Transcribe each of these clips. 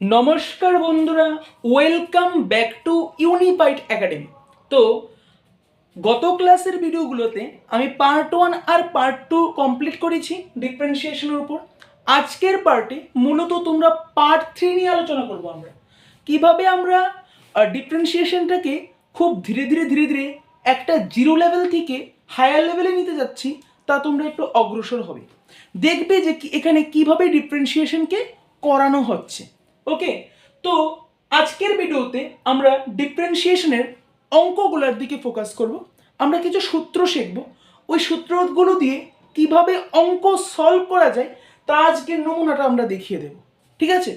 নমস্কার বন্ধুরা, welcome back to unified academy. তো গত ক্লাসের ভিডিওগুলোতে আমি পার্ট 1 আর পার্ট 2 কমপ্লিট করেছি ডিফারেন্সিয়েশনের উপর। আজকের পার্টে মূলত তোমরা পার্ট 3 নিয়ে আলোচনা করব। আমরা কিভাবে আমরা ডিফারেন্সিয়েশনটাকে খুব ধীরে ধীরে একটা জিরো লেভেল থেকে হায়ার লেভেলে নিতে যাচ্ছি, তা তোমরা একটু অগ্রসর হবে। দেখবে যে এখানে কিভাবে ডিফারেন্সিয়েশনকে করানো হচ্ছে। ওকে, তো আজকের ভিডিওতে আমরা ডিফারেন্সিয়েশনের অঙ্কগুলোর দিকে ফোকাস করব। আমরা কিছু সূত্র শিখব, ওই সূত্রগুলো দিয়ে কিভাবে অঙ্ক সলভ করা যায় তা আজকের নমুনাটা আমরা দেখিয়ে দেব। ঠিক আছে,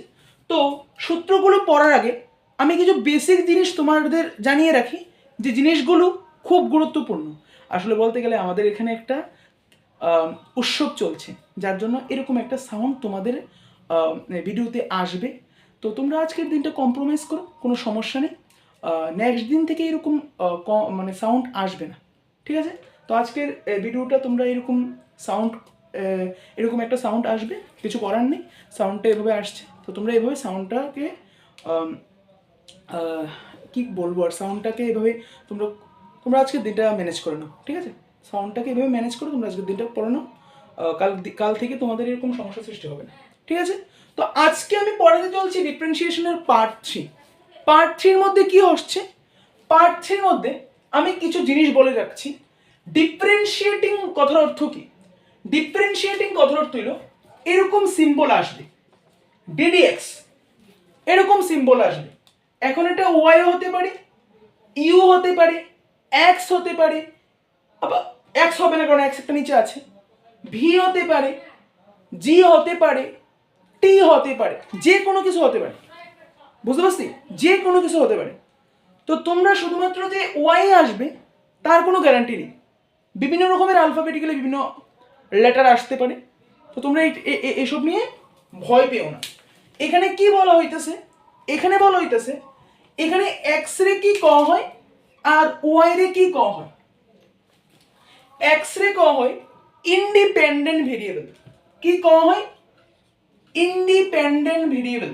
তো সূত্রগুলো পড়ার আগে আমি কিছু বেসিক জিনিস তোমাদের জানিয়ে রাখি, যে জিনিসগুলো খুব গুরুত্বপূর্ণ। আসলে বলতে গেলে আমাদের এখানে একটা উৎসব চলছে, যার জন্য এরকম একটা সাউন্ড তোমাদের ভিডিওতে আসবে। তো তোমরা আজকের দিনটা কম্প্রোমাইজ করো, কোনো সমস্যা নেই। নেক্সট দিন থেকে এরকম মানে সাউন্ড আসবে না। ঠিক আছে, তো আজকের ভিডিওটা তোমরা এরকম একটা সাউন্ড আসবে, কিছু করার নেই। সাউন্ডটা এভাবে আসছে, তো তোমরা এভাবে সাউন্ডটাকে কি বলবো, আর সাউন্ডটাকে এভাবে তোমরা তোমরা আজকের দিনটা ম্যানেজ করে নাও। ঠিক আছে, সাউন্ডটাকে এভাবে ম্যানেজ করে তোমরা আজকের দিনটা পড়ে নাও। কাল থেকে তোমাদের এরকম সমস্যা সৃষ্টি হবে না। ঠিক আছে, তো আজকে আমি পড়াতে চলছি ডিফারেন্সিয়েশনের পার্ট 3। পার্ট 3 এর মধ্যে কি হচ্ছে, পার্ট 3 এর মধ্যে আমি কিছু জিনিস বলে রাখছি। ডিফারেন্সিয়েটিং কথার অর্থ কি? ডিফারেন্সিয়েটিং কথার অর্থ হলো এরকম সিম্বল আসবে, ডিডিএক্স এরকম সিম্বল আসবে। এখন এটা ওয়াই হতে পারে, ইউ হতে পারে, এক্স হতে পারে, আবার এক্স হবে না কারণ এক্স একটা নিচে আছে, ভি হতে পারে, জি হতে পারে, টি হতে পারে, যে কোনো কিছু হতে পারে। বুঝতে পারছি, যে কোনো কিছু হতে পারে। তো তোমরা শুধুমাত্র যে ওয়াই আসবে তার কোনো গ্যারান্টি নেই, বিভিন্ন রকমের আলফাবেটিক্যালি বিভিন্ন লেটার আসতে পারে। তো তোমরা এসব নিয়ে ভয় পেও না। এখানে কি বলা হইতেছে, এখানে বলা হইতেছে এখানে এক্স রে কি ক হয় আর ওয়াই রে কি ক হয়। এক্স রে ক হয় ইন্ডিপেন্ডেন্ট ভেরিয়েবল। কি ক হয়? Independent variable.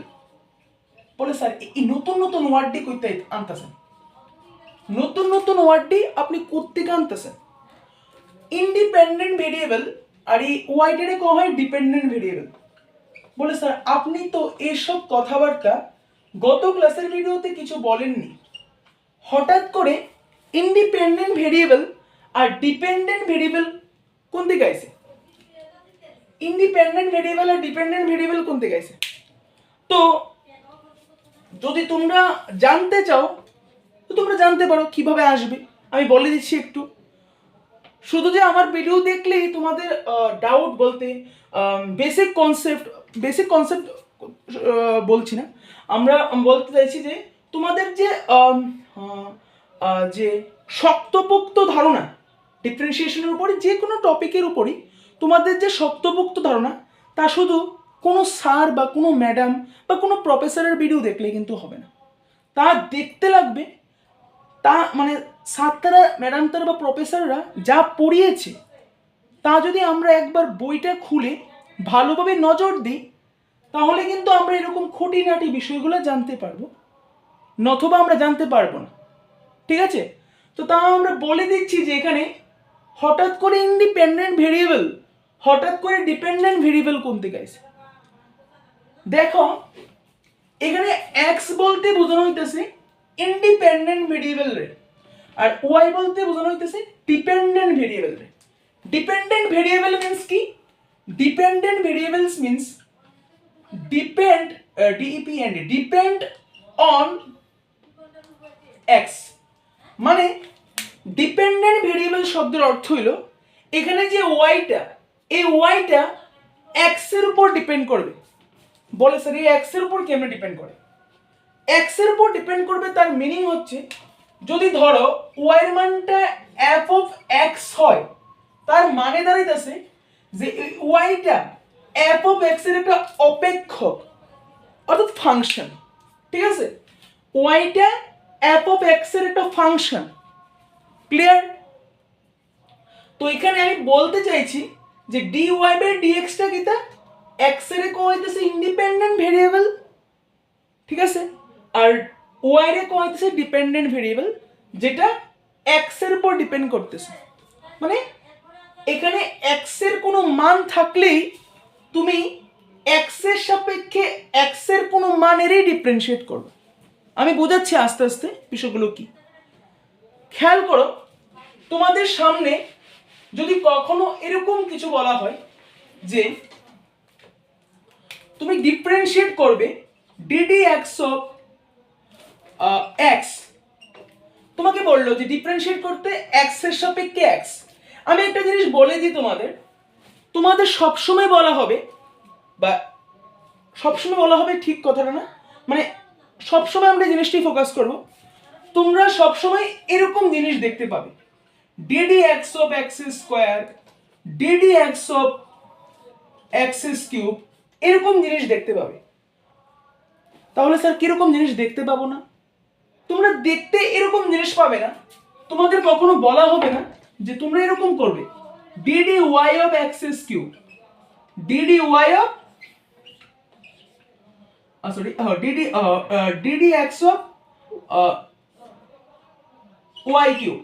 বলে স্যার এই নতুন নতুন ওয়ার্ডটি কইতে আনতেছেন, নতুন নতুন ওয়ার্ডটি আপনি কোত্থেকে আনতেছেন? ইন্ডিপেন্ডেন্ট ভেরিয়েবল আর এই ওয়াইটারে ক হয় ডিপেন্ডেন্ট ভেরিয়েবল। বলে স্যার আপনি তো এসব কথাবার্তা গত ক্লাসের ভিডিওতে কিছু বলেননি, হঠাৎ করে ইন্ডিপেন্ডেন্ট ভেরিয়েবল আর ডিপেন্ডেন্ট ভেরিয়েবল কোন দিকে আইছে? ইন্ডিপেন্ডেন্ট ভেরিয়েবল আর ডিপেন্ডেন্ট ভেরিয়েবল কোন দিকে আইছে? তো যদি তোমরা জানতে চাও তো তোমরা জানতে পারো কিভাবে আসবে, আমি বলে দিচ্ছি একটু। শুধু যে আমার ভিডিও দেখলেই তোমাদের ডাউট বলতে বেসিক কনসেপ্ট বলছি না, আমরা বলতে চাইছি যে তোমাদের যে যে শক্তপোক্ত ধারণা ডিফারেন্সিয়েশনের উপরে, যে কোনো টপিকের উপরই তোমাদের যে শক্তপোক্ত ধারণা, তা শুধু কোনো স্যার বা কোনো ম্যাডাম বা কোনো প্রফেসরের ভিডিও দেখলে কিন্তু হবে না। তা দেখতে লাগবে, তা মানে স্যাররা ম্যাডাম তারা বা প্রফেসররা যা পড়িয়েছে তা যদি আমরা একবার বইটা খুলে ভালোভাবে নজর দিই, তাহলে কিন্তু আমরা এরকম খুঁটিনাটি বিষয়গুলো জানতে পারবো, নতুবা আমরা জানতে পারবো না। ঠিক আছে, তো তা আমরা বলে দিচ্ছি যে এখানে হঠাৎ করে ইন্ডিপেন্ডেন্ট ভেরিয়েবল, হঠাৎ করে ডিপেন্ডেন্ট ভেরিয়েবল কোন থেকে আসে। দেখো এখানে এক্স বলতে বোঝানো হইতেছে ইন্ডিপেন্ডেন্ট ভেরিয়েবল রে, আর ওয়াই বলতে বোঝানো হইতেছে ডিপেন্ডেন্ট ভেরিয়েবল রে। ডিপেন্ডেন্ট ভেরিয়েবল মিন্স কি? Dependent variables means depend, d e p e n d, depend on x. মানে ডিপেন্ডেন্ট ভেরিয়েবল শব্দের অর্থ হইল এখানে যে ওয়াইটা, এই ওয়াইটা এক্স এর উপর ডিপেন্ড করবে। বলে স্যার এই এক্স এর উপর কেমনে ডিপেন্ড করে? এক্স এর উপর ডিপেন্ড করবে, তার মিনিং হচ্ছে যদি ধরো ওয়াই এর মানটা এফ অফ এক্স হয়, তার মানে দাঁড়াইতেছে যে ওয়াইটা এফ অফ এক্স এর একটা অপেক্ষক অর্থাৎ ফাংশন। ঠিক আছে, ওয়াইটা এফ অফ এক্স এর একটা ফাংশন। ক্লিয়ার? তো এখানে আমি বলতে চাইছি যে dy বাই dx টা কিটা এক্স এর কো হইতেছে ইন্ডিপেন্ডেন্ট ভেরিয়েবল, ঠিক আছে। আর ওয়াই রে কোয়া হইতেছে ডিপেন্ডেন্ট ভেরিয়েবল, যেটা এক্স এর উপর ডিপেন্ড করতেছে। মানে এখানে এক্স এর কোনো মান থাকলেই তুমি এক্স এর সাপেক্ষে এক্স এর কোনো মানেরই ডিফারেন্সিয়েট করবে। আমি বোঝাচ্ছি আস্তে আস্তে বিষয়গুলো কি। খেয়াল করো, তোমাদের সামনে যদি কখনো এরকম কিছু বলা হয় যে তুমি ডিফারেন্সিয়েট করবে ডিডি এক্স অফ এক্স, তোমাকে বললো যে ডিফারেন্সিয়েট করতে এক্স এর সাপেক্ষে এক্স। আমি একটা জিনিস বলে দিই তোমাদের, তোমাদের সবসময় বলা হবে, বা সবসময় বলা হবে ঠিক কথাটা না, মানে সবসময় আমরা জিনিসটি ফোকাস করব, তোমরা সবসময় এরকম জিনিস দেখতে পাবে DD x of x square, DD x of x cube, এরকম জিনিস দেখতে পাবে। তাহলে স্যার কিরকম জিনিস দেখতে পাবো না? তোমরা দেখতে এরকম জিনিস পাবে না, তোমাদের কখনো বলা হবে না যে তোমরা এরকম করবে d d y of x cube, d d y of d d x of y cube.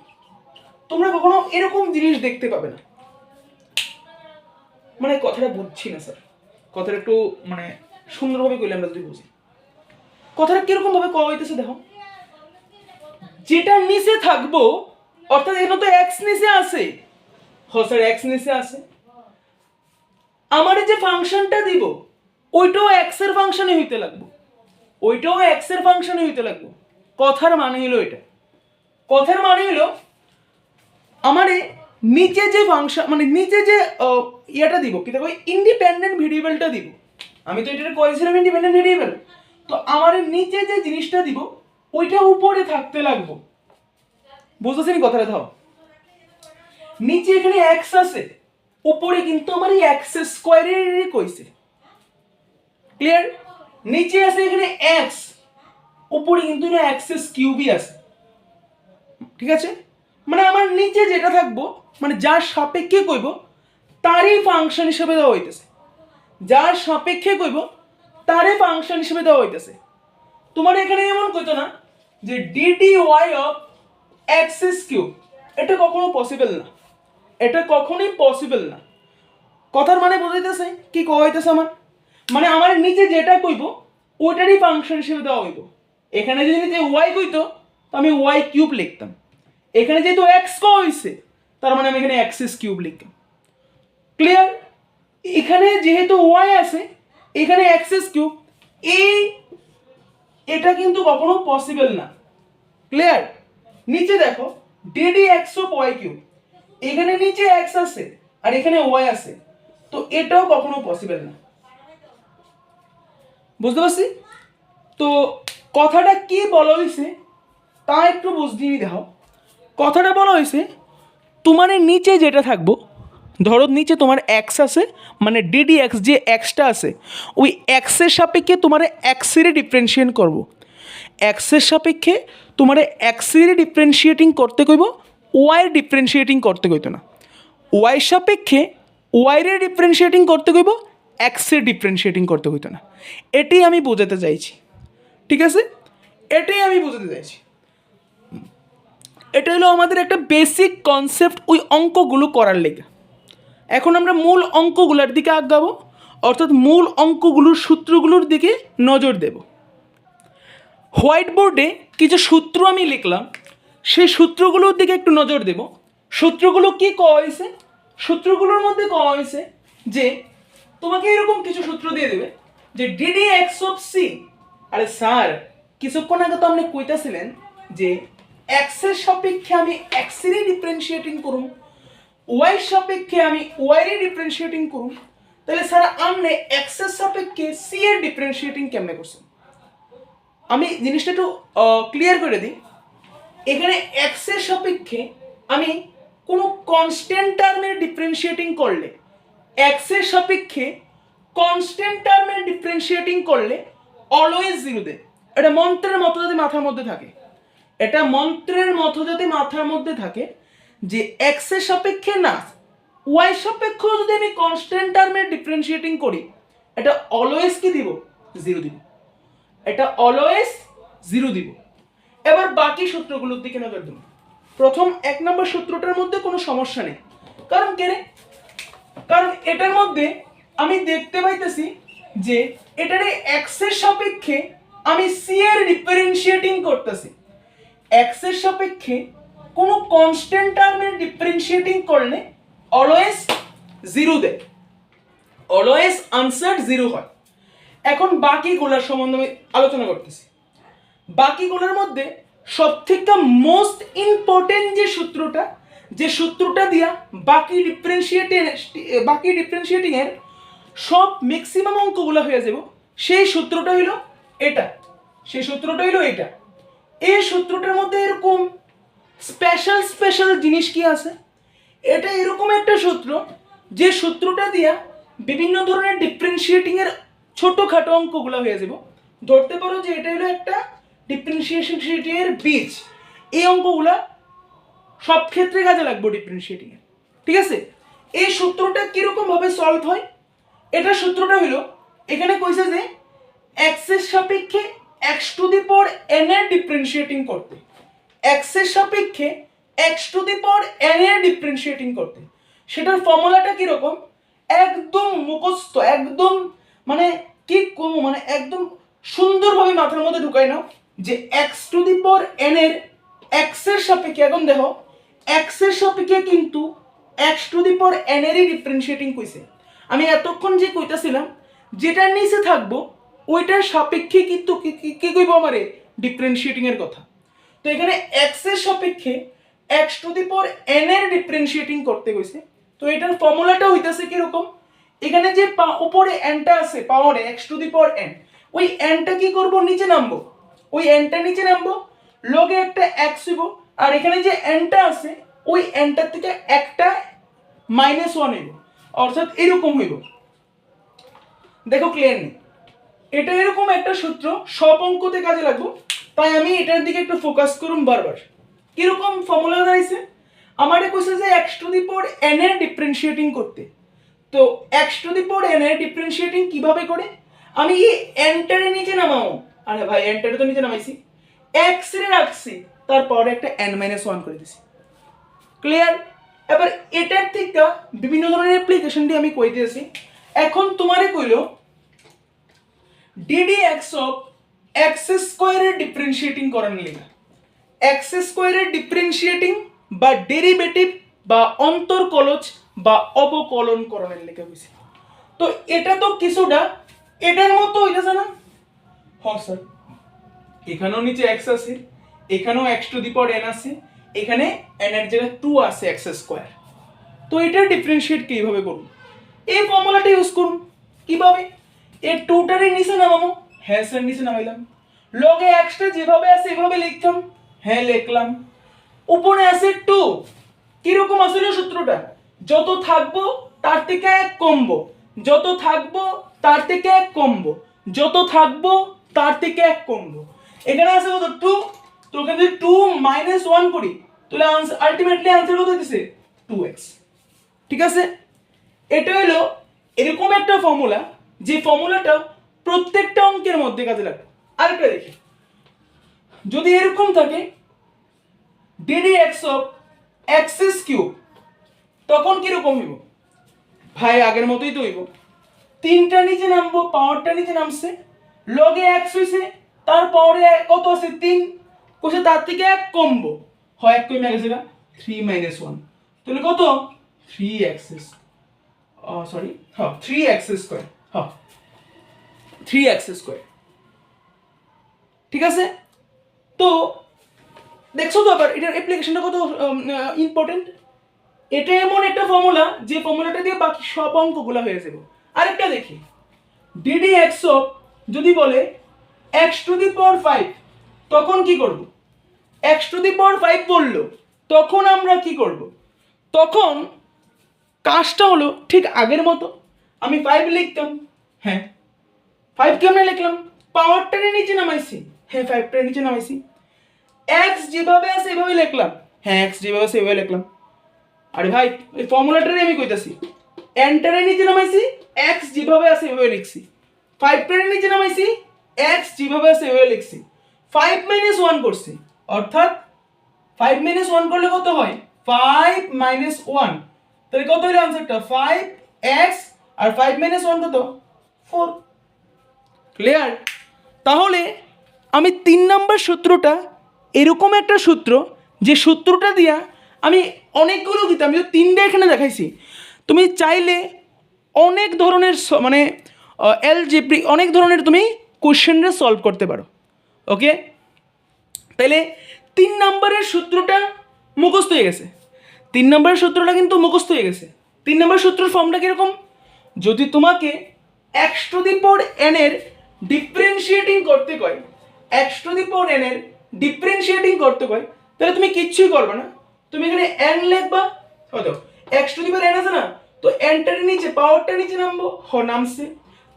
তোমরা কখনো এরকম জিনিস দেখতে পাবে না। মানে কথাটা বুঝছি না স্যার, কথাটা একটু মানে সুন্দরভাবে কইলে আমরা যদি বুঝি, কথাটা কিরকম ভাবে কওয়া হইতেছে দেখো, যেটা নিচে থাকবো, অর্থাৎ এখানে তো এক্স নিচে আছে, স্যার এক্স নিচে আছে, আমার যে ফাংশনটা দিব ওইটাও এক্স এর ফাংশনে হইতে লাগবে, ওইটাও এক্স এর ফাংশনে হইতে লাগবে। কথার মানে হলো এটা, কথার মানে হলো আমারে নিচে যে ফাংশন মানে নিচে যে ইয়েটা দিব, কি দেখো ইন্ডিপেন্ডেন্ট ভেরিয়েবলটা দিব, আমি তো এটা করেছিলাম ইন্ডিপেন্ডেন্ট ভেরিয়েবল, তো আমার নিচে যে জিনিসটা দিব ওইটা উপরে থাকতে লাগবে। বুঝতেছেন কথাটা? দাও, নিচে এখানে এক্স আছে, উপরে কিন্তু আমার এই এক্স স্কোয়ারের কইছে, ক্লিয়ার? নিচে আছে এখানে এক্স, উপরে কিন্তু না এক্স কিউবই আছে, ঠিক আছে? মানে আমার নিচে যেটা থাকবো, মানে যার সাপেক্ষে কইব তারই ফাংশন হিসেবে দেওয়া হইতেছে, যার সাপেক্ষে কইব তারই ফাংশন হিসেবে দেওয়া হইতেছে। তোমার এখানে এমন কইতো না যে d d y of x cube, এটা কখনো পসিবল না, এটা কখনোই পসিবল না। কথার মানে বোঝাইতেছে কি কওয়া হইতেছে আমার, মানে আমার নিচে যেটা কইব ওটারই ফাংশন হিসেবে দেওয়া হইব। এখানে যদি নিচে ওয়াই কইতো তো আমি ওয়াই কিউব লিখতাম, এখানে যেহেতু এক্স কো হইছে তার মানে আমি এখানে এক্স কিউব লিখতাম, ক্লিয়ার? এখানে যেহেতু ওয়াই আছে এখানে এক্স কিউব, এই এটা কিন্তু কখনো পসিবল না, ক্লিয়ার? নিচে দেখো d d x of y cube, এখানে নিচে এক্স আছে আর এখানে ওয়াই আছে, তো এটাও কখনো পসিবল না। বুঝতে পারছি? তো কথাটা কি বলা হয়েছে তা একটু বুঝতে দেখো। কথাটা বলা হয়েছে তোমার নিচে যেটা থাকবো, ধরো নিচে তোমার এক্স আছে, মানে ডিডি এক্স যে এক্সটা আছে ওই এক্সের সাপেক্ষে তোমার এক্সের ডিফারেন্সিয়েট করব, এক্সের সাপেক্ষে তোমার এক্সের ডিফারেন্সিয়েটিং করতে কইব, ওয়াইয়ের ডিফারেন্সিয়েটিং করতে কইতো না, ওয়াইয়ের সাপেক্ষে ওয়াইয়ের ডিফারেন্সিয়েটিং করতে কইব, এক্সের ডিফারেন্সিয়েটিং করতে হইতো না। এটাই আমি বোঝাতে চাইছি, ঠিক আছে? এটাই আমি বোঝাতে চাইছি। এটা হলো আমাদের একটা বেসিক কনসেপ্ট ওই অঙ্কগুলো করার লেগে। এখন আমরা মূল অঙ্কগুলোর দিকে আগাবো, অর্থাৎ মূল অঙ্কগুলোর সূত্রগুলোর দিকে নজর দেব। হোয়াইট বোর্ডে কিছু সূত্র আমি লিখলাম, সেই সূত্রগুলোর দিকে একটু নজর দেব। সূত্রগুলো কি কওয়া হয়েছে? সূত্রগুলোর মধ্যে কওয়া হয়েছে যে তোমাকে এরকম কিছু সূত্র দিয়ে দেবে যে ডিডি এক্স অফ সি। আরে স্যার কিছুক্ষণ আগে তো আপনি কইতাছিলেন যে এক্স এর সাপেক্ষে আমি এক্স এর ডিফারেন্সিয়েটিং করুন, ওয়াই সাপেক্ষে আমি ওয়াই এর ডিফারেন্সিয়েটিং করুন, তাহলে স্যার আপনি এক্স এর সাপেক্ষে সি এর ডিফারেন্সিয়েটিং কেমনে করছেন? আমি জিনিসটা একটু ক্লিয়ার করে দিই। এখানে এক্স এর সাপেক্ষে আমি কোনো কনস্ট্যান্ট টার্মের ডিফারেন্সিয়েটিং করলে, এক্স এর সাপেক্ষে কনস্ট্যান্ট টার্মের ডিফারেন্সিয়েটিং করলে অলওয়েজ জিরো দেয়। এটা মন্ত্রের মতো যদি মাথার মধ্যে থাকে, এটা মন্ত্রের মতো যদি মাথার মধ্যে থাকে যে এক্স এর সাপেক্ষে না ওয়াই সাপেক্ষেও যদি আমি কনস্ট্যান্ট টার্মের ডিফারেন্সিয়েটিং করি, এটা অলওয়েজ কি দিব? জিরো দিব। এটা অলওয়েজ 0 দিব। এবার বাকি সূত্রগুলোর দিকে নজর দিন। প্রথম 1 নম্বর সূত্রটার মধ্যে কোনো সমস্যা নেই, কারণ এটার মধ্যে আমি দেখতে পাইতেছি যে এটারে x এর সাপেক্ষে আমি c এর ডিফারেন্সিয়েটিং করতেছি। x এর সাপেক্ষে কোনো কনস্ট্যান্ট টার্মের ডিফারেন্সিয়েটিং করলে অলওয়েজ 0 দেয়, অলওয়েজ আনসার 0 হয়। এখন বাকিগুলোর সম্বন্ধে আমি আলোচনা করতেছি। বাকিগুলোর মধ্যে সবথেকে মোস্ট ইম্পর্টেন্ট যে সূত্রটা দিয়া বাকি ডিফারেন্সিয়েটিং এর সব ম্যাক্সিমাম অঙ্কগুলো হয়ে যাব, সেই সূত্রটা হলো এটা। এই সূত্রটার মধ্যে এরকম স্পেশাল জিনিস কি আছে? এটা এরকম একটা সূত্র যে সূত্রটা দিয়া বিভিন্ন ধরনের ডিফারেন্সিয়েটিং এর ছোটখাটো অঙ্কগুলো হয়ে যাব। ধরতে পারো যে এটা হলো একটা ডিফারেন্সিয়েশন এর বীজ। এই অঙ্কগুলা সব ক্ষেত্রে কাজে লাগবে ডিফারেন্সিয়েটিং এর, ঠিক আছে? এই সূত্রটা কিরকম ভাবে সলভ হয়? এটা সূত্রটা হলো, এখানে কইছে যে x এর সাপেক্ষে x to the power n এর ডিফারেন্সিয়েটিং করতে, x এর সাপেক্ষে x to the power n এর ডিফারেন্সিয়েটিং করতে। সেটার ফর্মুলাটা কি রকম? একদম মুখস্থ, একদম মানে কি কম, মানে একদম সুন্দরভাবে মাথার মধ্যে ঢুকাই নাও যে x to the power n এর x এর সাপেক্ষে, এখন দেখো x এর সাপেক্ষে কিন্তু x to the power n এরই ডিফারেন্সিয়েটিং কইছে। আমি এতক্ষণ যে কইতাছিলাম যেটার নিচে থাকবো ওইটার সাপেক্ষে কিন্তু কি কইব আমারে ডিফারেন্সিয়েটিং এর কথা। তো এখানে x এর সাপেক্ষে x to the power n এর ডিফারেন্সিয়েটিং করতে কইছে। তো এটার ফর্মুলাটা হইতাছে কি রকম? এখানে যে উপরে n টা আছে পাওয়ারে x to the power n, ওই n টা কি করব? নিচে নামবো। ওই n টা নিচে নামবো, লগে একটা x হইব, আর এখানে যে n টা আছে ওই n টার থেকে একটা -1 হইব, অর্থাৎ এরকম হইব। দেখো ক্লিয়ার নেই? এটা এরকম একটা সূত্র, সব অঙ্কতে কাজে লাগবে, তাই আমি এটার দিকে একটু ফোকাস করুম বারবার। কিরকম ফর্মুলা দাঁড়াইছে? আমারে কইছে যে x to the power n এর ডিফারেন্সিয়েটিং করতে। তো x to the power n এর ডিফারেন্সিয়েটিং কিভাবে করে? আমি এই n টারে নিচে নামাবো। আরে ভাই n টারে তো নিচে নামাইছি, x এর রাখছি, তারপরে একটা n-1 করে দিছি। ক্লিয়ার? এবার এটার থেকে বিভিন্ন ধরনের অ্যাপ্লিকেশন দিয়ে আমি কই দিয়েছি। এখন তোমারে কইলো ddx অফ x স্কয়ারের ডিফারেন্সিয়েটিং করার লেখা। x স্কয়ারের ডিফারেন্সিয়েটিং বা ডেরিভেটিভ বা অন্তর্কলজ বা অবকলন করণের লেখা হইছে। তো এটা তো কিছুটা এটার মতো হইতাছে না? হ্যাঁ স্যার, এখানেও নিচে x আছে, এখানেও x to the power n আছে, এখানে n এর জায়গায় 2 আছে x স্কয়ার। তো এটা ডিফারেন্সিয়েট কিভাবে করব? এই ফর্মুলাটা ইউজ করুন। কিভাবে? এই 2 টারে নিচে নামাবো। হ্যাঁ স্যার, নিচে নামাইলাম। লগে x টা যেভাবে আছে এভাবে লিখতাম। হ্যাঁ লিখলাম। উপরে আছে 2। কি রকম আসলে সূত্রটা? যত থাকবো তার থেকে 1 কমবো, যত থাকবো তার থেকে 1 কমবো, যত থাকবো তার থেকে 1 কমবো। এখানে আছে কত? 2। তো ওখানে যদি 2 - 1 করি তাহলে আলটিমেটলি आंसर কত দিছে? 2x। ঠিক আছে? এটা হলো এরকম একটা ফর্মুলা, যে ফর্মুলাটা প্রত্যেকটা অঙ্কের মধ্যে কাজে লাগে। আরেকটা দেখি, যদি এরকম থাকে ddx অফ x কিউব, তখন কি রকম হইব? ভাই আগের মতই তো হইব। 3টা নিচে নামবো, পাওয়ারটা নিচে নামছে, লগে x হইছে, তার পাওয়ারে কত আছে? 3। কইছে তার থেকে 1 কমবো, হয় 1 কমে গেছে না, 3 - 1, তাহলে কত? 3x সরি, হ্যাঁ 3x স্কয়ার, হ্যাঁ 3x স্কয়ার। ঠিক আছে? তো দেখছো তো আবার এটার অ্যাপ্লিকেশনটা কত ইম্পর্টেন্ট। এটা এমন একটা ফর্মুলা যে ফর্মুলাটা দিয়ে বাকি সব অঙ্কগুলো হয়ে যাবে। আরেকটা দেখি, ddx অফ যদি বলে x টু দি পাওয়ার 5, তখন কি করব? x টু দি পাওয়ার 5 বললো, তখন আমরা কি করব? তখন কাজটা হলো ঠিক আগের মতো, আমি 5 লিখতাম। হ্যাঁ 5 কেমনে লিখলাম? পাওয়ারটারে নিচে নামাইছি। হ্যাঁ 5টারে নিচে নামাইছি। x যেভাবে আছে এভাবে লিখলাম। হ্যাঁ x যেভাবে আছে এভাবে লিখলাম। আরে ভাই এই ফর্মুলাটারে আমি কইতাছি, n টারে নিচে নামাইছি, x যেভাবে আছে এভাবে লিখছি। 5টারে নিচে নামাইছি, এক্স যেভাবে আছে এভাবে লিখছি, 5 মাইনাস 1 করছি, অর্থাৎ 5 মাইনাস 1 করলে কত হয় 5 মাইনাস 1, তাহলে কত হলো आंसरটা 5x আর 5 মাইনাস 1 কত 4। ক্লিয়ার? তাহলে আমি 3 নাম্বার সূত্রটা এরকম একটা সূত্র, যে সূত্রটা দিয়া আমি অনেকগুলো দিতাম, আমি তো 3টা এখানে দেখাইছি, তুমি চাইলে অনেক ধরনের মানে এলজেব্রি অনেক ধরনের তুমি কোশ্চেনটা সলভ করতে পারো। ওকে, তাহলে 3 নাম্বারের সূত্রটা মুখস্থ হয়ে গেছে, 3 নাম্বারের সূত্রটা কিন্তু মুখস্থ হয়ে গেছে। 3 নাম্বার সূত্রের ফর্মটা কীরকম, যদি তোমাকে x two the power N এর ডিফারেন্সিয়েটিং করতে কয়, x two the power N এর ডিফারেন্সিয়েটিং করতে কয়, তাহলে তুমি কিচ্ছুই করবে না, তুমি এখানে এন লিখবা, হয়তো x two the power N আছে না, তো এনটার নিচে পাওয়ারটা নিচে নামবো, নামছে,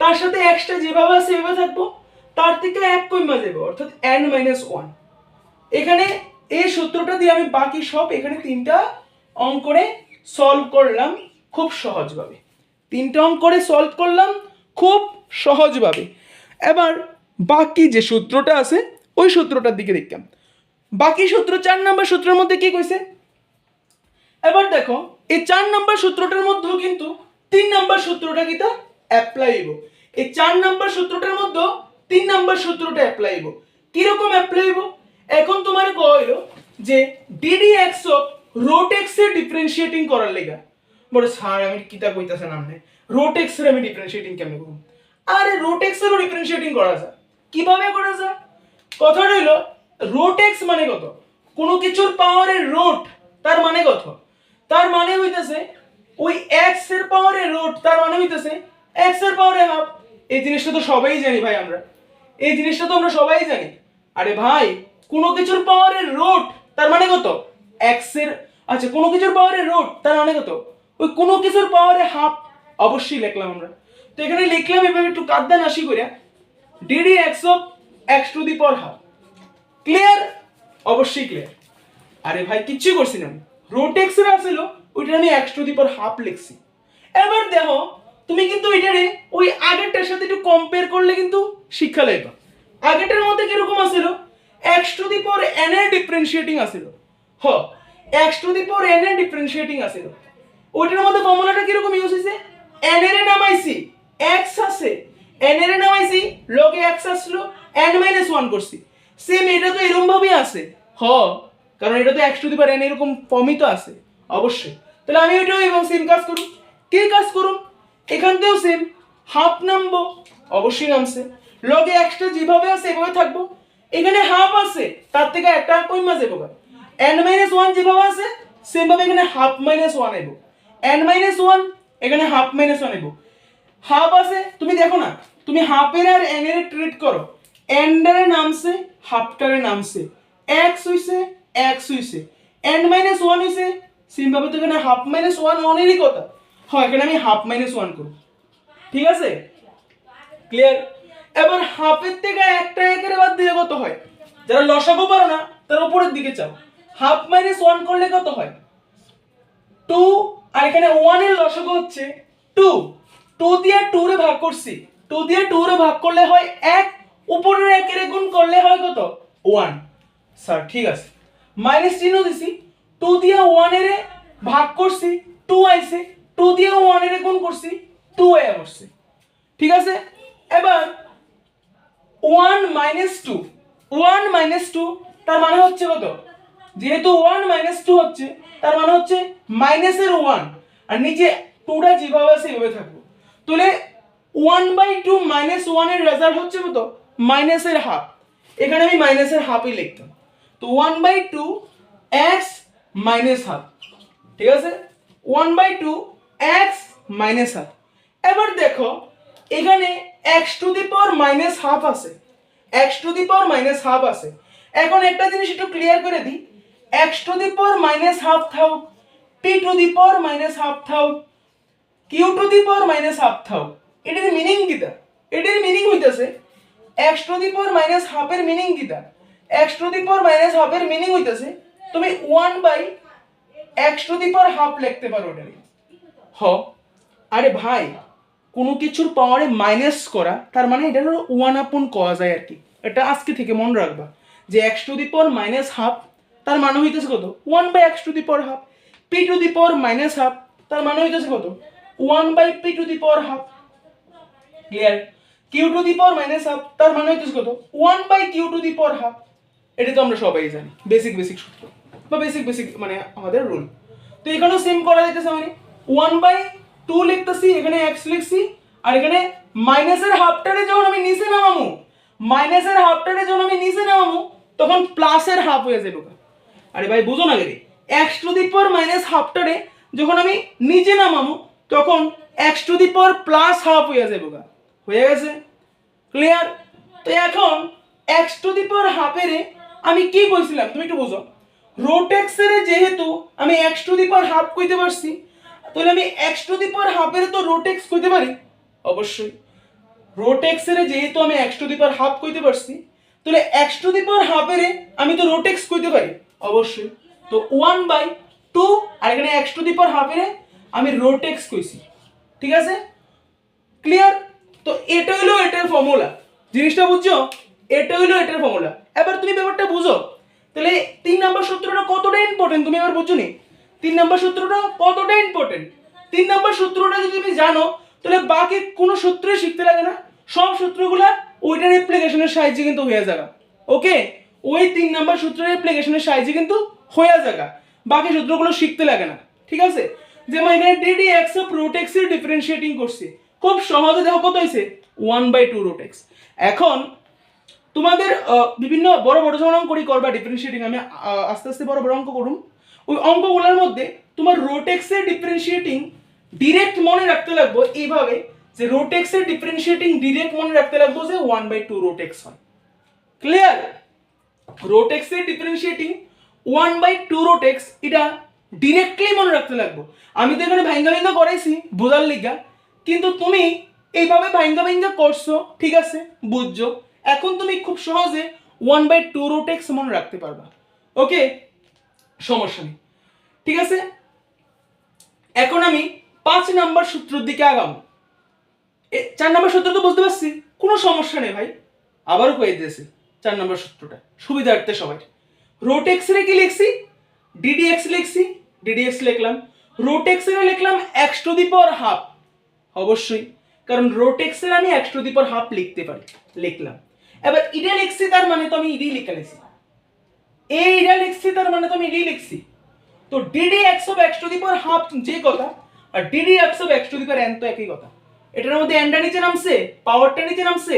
তার সাথে এক্সটা যেভাবে আছে সেভাবে থাকবো, তার থেকে এক কমে যাবে, অর্থাৎ এন মাইনাস 1। এখানে এই সূত্রটা দিয়ে আমি বাকি সব এখানে 3টা অঙ্ক করে সলভ করলাম খুব সহজভাবে, 3টা অঙ্ক করে সলভ করলাম খুব সহজভাবে। এবার বাকি যে সূত্রটা আছে ওই সূত্রটার দিকে দেখলাম, বাকি সূত্র 4 নাম্বার সূত্রের মধ্যে কি কইছে, এবার দেখো এই 4 নাম্বার সূত্রটার মধ্যেও কিন্তু 3 নাম্বার সূত্রটা কিটা অ্যাপ্লাই হইব, এই 4 নাম্বার সূত্রটার মধ্যে 3 নাম্বার সূত্রটা অ্যাপ্লাই হইব। কিরকম অ্যাপ্লাই হইব, এখন তোমার কইল যে ddx অফ রোট x এর ডিফারেন্সিয়েটিং করার লাগা, বলে স্যার আমি কিটা কইতাছেন আপনি, রোট x এর আমি ডিফারেন্সিয়েটিং কেমনে করব, আরে রোট x এরও ডিফারেন্সিয়েটিং করা যায়, কিভাবে করা যায়, কথাটা হলো রোট x মানে কত, কোনো কিছুর পাওয়ারের রুট, তার মানে কত, তার মানে হইতেছে ওই x এর পাওয়ারের রুট, তার মানে হইতেছে x এর পাওয়ারে হাফ। এই জিনিসটা তো সবাই জানি ভাই, আমরা এই জিনিসটা তো আমরা সবাই জানি। আরে ভাই কোনো কিছুর পাওয়ারের রুট তার মানে কত x এর, আচ্ছা কোনো কিছুর পাওয়ারের রুট তার মানে কত, ওই কোনো কিছুর পাওয়ারে হাফ, অবশ্যই লিখলাম আমরা। তো এখানে লিখলাম এভাবে একটু কাদ্দা নাশি কইরা ddx of x to the power half. Clear? অবশ্যই ক্লিয়ার। আরে ভাই কিচ্ছু করছি না, রুট x এর আছিল ওইটা আমি x to the power half লিখছি। এবার দেখো তুমি কিন্তু এটারে ওই আগেরটার সাথে একটু কম্পেয়ার করলে কিন্তু শিক্ষা লাইবা। আগেরটার মধ্যে কিরকম আছিল, x to the power n এর ডিফারেন্সিয়েটিং আছিল, x to the power n এর ডিফারেন্সিয়েটিং আছিল, ওইটার মধ্যে ফর্মুলাটা কিরকম ইউজ হইছে, n এর নামাইছি x আছে, n এর নামাইছি লগে x আসলো n 1 করছি, সেম এটা তো এরকম ভাবেই আছে, কারণ এটা তো x to the power n এরকম ফর্মই তো আছে অবশ্যই। তাহলে আমি এটাও এবং সেম কাজ করব, কি কাজ করব, এখান থেকেও সেম হাফ নামবো, অবশ্যই নামছে, লগে এক্সট্রা যেভাবে আছে এভাবে থাকবো, এখানে হাফ আছে তার থেকে একটা কইমা যাবো, n 1 যেভাবে আছে সেম ভাবে এখানে হাফ মাইনাস 1 আইবো, n 1 এখানে হাফ মাইনাস 1 আইবো, হাফ আছে তুমি দেখো না, তুমি হাফের আর n এর ট্রিট করো, n টারে নামছে হাফ টারে নামছে, x হইছে x হইছে, n 1 হইছে, সেম ভাবে তো এখানে হাফ মাইনাস 1 অনেরই কথা, এখানে আমি হাফ মাইনাস 1 করব, ঠিক আছে? ক্লিয়ার? এবার হাফের থেকে একটা একের বাদ দিলে কত হয়, যারা লসাগু পারো না তার উপরের দিকে চাও, হাফ মাইনাস 1 করলে কত হয় 2, আর এখানে 1 এর লসাগু হচ্ছে 2, 2 দিয়ে 2 রে ভাগ করছি, 2 দিয়ে 2 রে ভাগ করলে হয় 1, উপরের একের গুণ করলে হয় কত 1, স্যার ঠিক আছে, মাইনাস চিহ্ন দিছি, 2 দিয়ে 1 এর ভাগ করছি 2 আইছে, 2 দিয়ে 1 এর গুণ করছি 2 আয়া বসছে, ঠিক আছে? এবার 1 মাইনাস 2, 1 মাইনাস 2 তার মানে হচ্ছে কত, যেহেতু 1 মাইনাস 2 হচ্ছে তার মানে হচ্ছে মাইনাসের 1, আর নিচে 2টা যেভাবে আছে এভাবে থাকবে, তাহলে 1/2 মাইনাস 1 এর রেজাল্ট হচ্ছে কত মাইনাসের হাফ, এখানে আমি মাইনাসের হাফই লিখতাম, তো 1/2 x মাইনাস হাফ, ঠিক আছে, 1/2 x মাইনাস হাফ। এবার দেখো এখানে x to the power minus half আছে, x to the power minus half আছে, এখন একটা জিনিস একটু ক্লিয়ার করে দিই, x to the power minus half থাও, p to the power minus half থাও, q to the power minus half থাও, এটার মিনিং কিটা, এটার মিনিং হইতাছে x to the power minus half এর মিনিং কিটা, x to the power minus half এর মিনিং হইতাছে তুমি 1/x two the power half লিখতে পারো, ওটারে আরে ভাই কোনো কিছুর পাওয়ারে মাইনাস করা, তার মানে এটা হলো 1/cos আর কি। এটা আজকে থেকে মনে রাখবা যে x⁻⁻½ তার মানে হইতেছে কত 1/x⁻½ p⁻⁻½ তার মানে হইতেছে কত 1/p⁻²। ক্লিয়ার? q⁻⁻½ তার মানে হইতেছে কত 1/q⁻²। এটা তো আমরা সবাই জানি, বেসিক সূত্র বা বেসিক মানে আমাদের রুল। তো এখানেও সেম করা যাইতেছে, মানে 1/2 লিখতেছি, এখানে x লিখছি, আর এখানে মাইনাসের হাফটারে যখন আমি নিচে নামামু তখন প্লাসের হাফ হয়ে যাবে। আরে ভাই বুঝো না রে, x⁻⁻½ যখন আমি নিচে নামামু তখন x⁻+½ হয়ে যাবে। হয়ে গেছে? ক্লিয়ার? তো এখন x⁻½ এর আমি কি কইছিলাম তুমি একটু বুঝো। রোটেক্স এর যেহেতু আমি x⁻½ কইতে পারছি, তাহলে আমি x⁻½ এর তো রোটেক্স কইতে পারি অবশ্যই। রোটেক্স এর যেহেতু আমি x⁻½ কইতে পারছি, তাহলে x⁻½ এর আমি তো রোটেক্স কইতে পারি অবশ্যই। তো 1/2 আর এখানে x⁻½ এর আমি রোটেক্স কইছি, ঠিক আছে? ক্লিয়ার? তো এটা হলো এটার ফর্মুলা, জিনিসটা বুঝছো? এটা হলো এটার ফর্মুলা। এবার তুমি ব্যাপারটা বুঝো, তাহলে 3 নাম্বার সূত্রটা কতটা ইম্পর্টেন্ট তুমি এবার বুঝছো নি? 3 নাম্বার সূত্রটা কতটা ইম্পর্টেন্ট? 3 নাম্বার সূত্রটা যদি তুমি জানো তাহলে বাকি কোনো সূত্রই শিখতে লাগে না, সব সূত্রগুলা ওইটার অ্যাপ্লিকেশনের সাহায্যে কিন্তু হয়ে যাবে। ওকে, ওই 3 নাম্বার সূত্রের অ্যাপ্লিকেশনের সাহায্যে কিন্তু হয়ে যাবে, বাকি সূত্রগুলো শিখতে লাগে না, ঠিক আছে? যেমন এখানে ddx অফ রোটেক্স এর ডিফারেন্সিয়েটিং করছি, খুব সহজে দেখো কত হইছে 1/2 রোটেক্স। এখন তোমাদের বিভিন্ন বড় যখন অঙ্ক করবা ডিফারেন্সিয়েটিং, আমি আস্তে আস্তে বড় অঙ্ক করুম, ওই অঙ্কগুলোর মধ্যে তোমার রোটেক্স এর ডিফারেন্সিয়েটিং ডিরেক্ট মনে রাখতে লাগবে এইভাবে যে রোটেক্স এর ডিফারেন্সিয়েটিং ডিরেক্ট মনে রাখতে লাগবে যে 1/2 রোটেক্স হয়। ক্লিয়ার? রোটেক্স এর ডিফারেন্সিয়েটিং 1/2 রোটেক্স এটা ডিরেক্টলি মনে রাখতে লাগবে। আমি তো এখানে ভাঙ্গা করাইছি বোঝার লিগা, কিন্তু তুমি এইভাবে ভাঙ্গা করছো, ঠিক আছে, বুঝছো। এখন তুমি খুব সহজে 1/2 রোটেক্স মনে রাখতে পারবা। ওকে, সমস্যা নেই, ঠিক আছে? এখন আমি 5 নাম্বার সূত্রের দিকে আগামো। 4 নাম্বার সূত্র তো বুঝতে পারছি, কোনো সমস্যা নেই ভাই, আবারও কয়ে দিয়েছি 4 নাম্বার সূত্রটা সুবিধার্থে সবাই। রোটেক্স এর কি লিখছি? ddx লিখছি, ddx লিখলাম। রোটেক্স এর লিখলাম x⁻½ অবশ্যই, কারণ রোটেক্স এর আমি x⁻½ লিখতে পারি, লিখলাম। এবার এটা লিখছি তার মানে তো আমি এটাই লিখছি, এইটা লিখছি তার মানে তো আমি এটাই লিখছি। তো ddx অফ x⁻½ যে কথা আর ddx অফ x⁻n তো একই কথা। এটার মধ্যে nটা নিচে নামছে, পাওয়ারটা নিচে নামছে,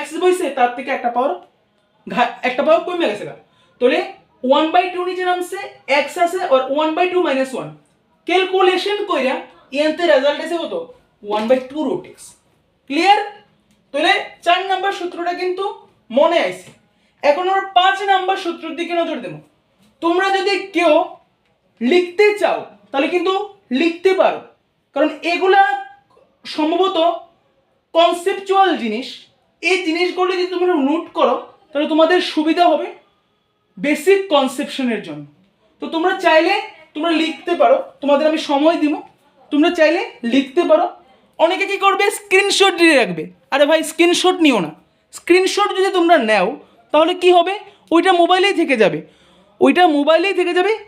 x বইছে, তার থেকে একটা পাওয়ার কমে গেছে। তাহলে 1/2 নিচে নামছে, x আছে আর 1/2 - 1 ক্যালকুলেশন কইরা এনতে রেজাল্ট এসে কত 1/2 রোটেক্স। ক্লিয়ার? তাহলে 4 নাম্বার সূত্রটা কিন্তু মনে আইছে। এখন আমরা 5 নাম্বার সূত্রের দিকে নজর দেব। তোমরা যদি কেউ লিখতে চাও তাহলে কিন্তু লিখতে পারো, কারণ এগুলা সম্ভবত কনসেপচুয়াল জিনিস। এই জিনিসগুলো যদি তোমরা নোট করো তাহলে তোমাদের সুবিধা হবে বেসিক কনসেপশনের জন্য। তো তোমরা চাইলে তোমরা লিখতে পারো, তোমাদের আমি সময় দিব, তোমরা চাইলে লিখতে পারো। অনেকে কি করবে, স্ক্রিনশট দিয়ে রাখবে। আরে ভাই স্ক্রিনশট নিও না, স্ক্রিনশট যদি তোমরা নাও তাহলে কি হবে, ওইটা মোবাইলেই থেকে যাবে,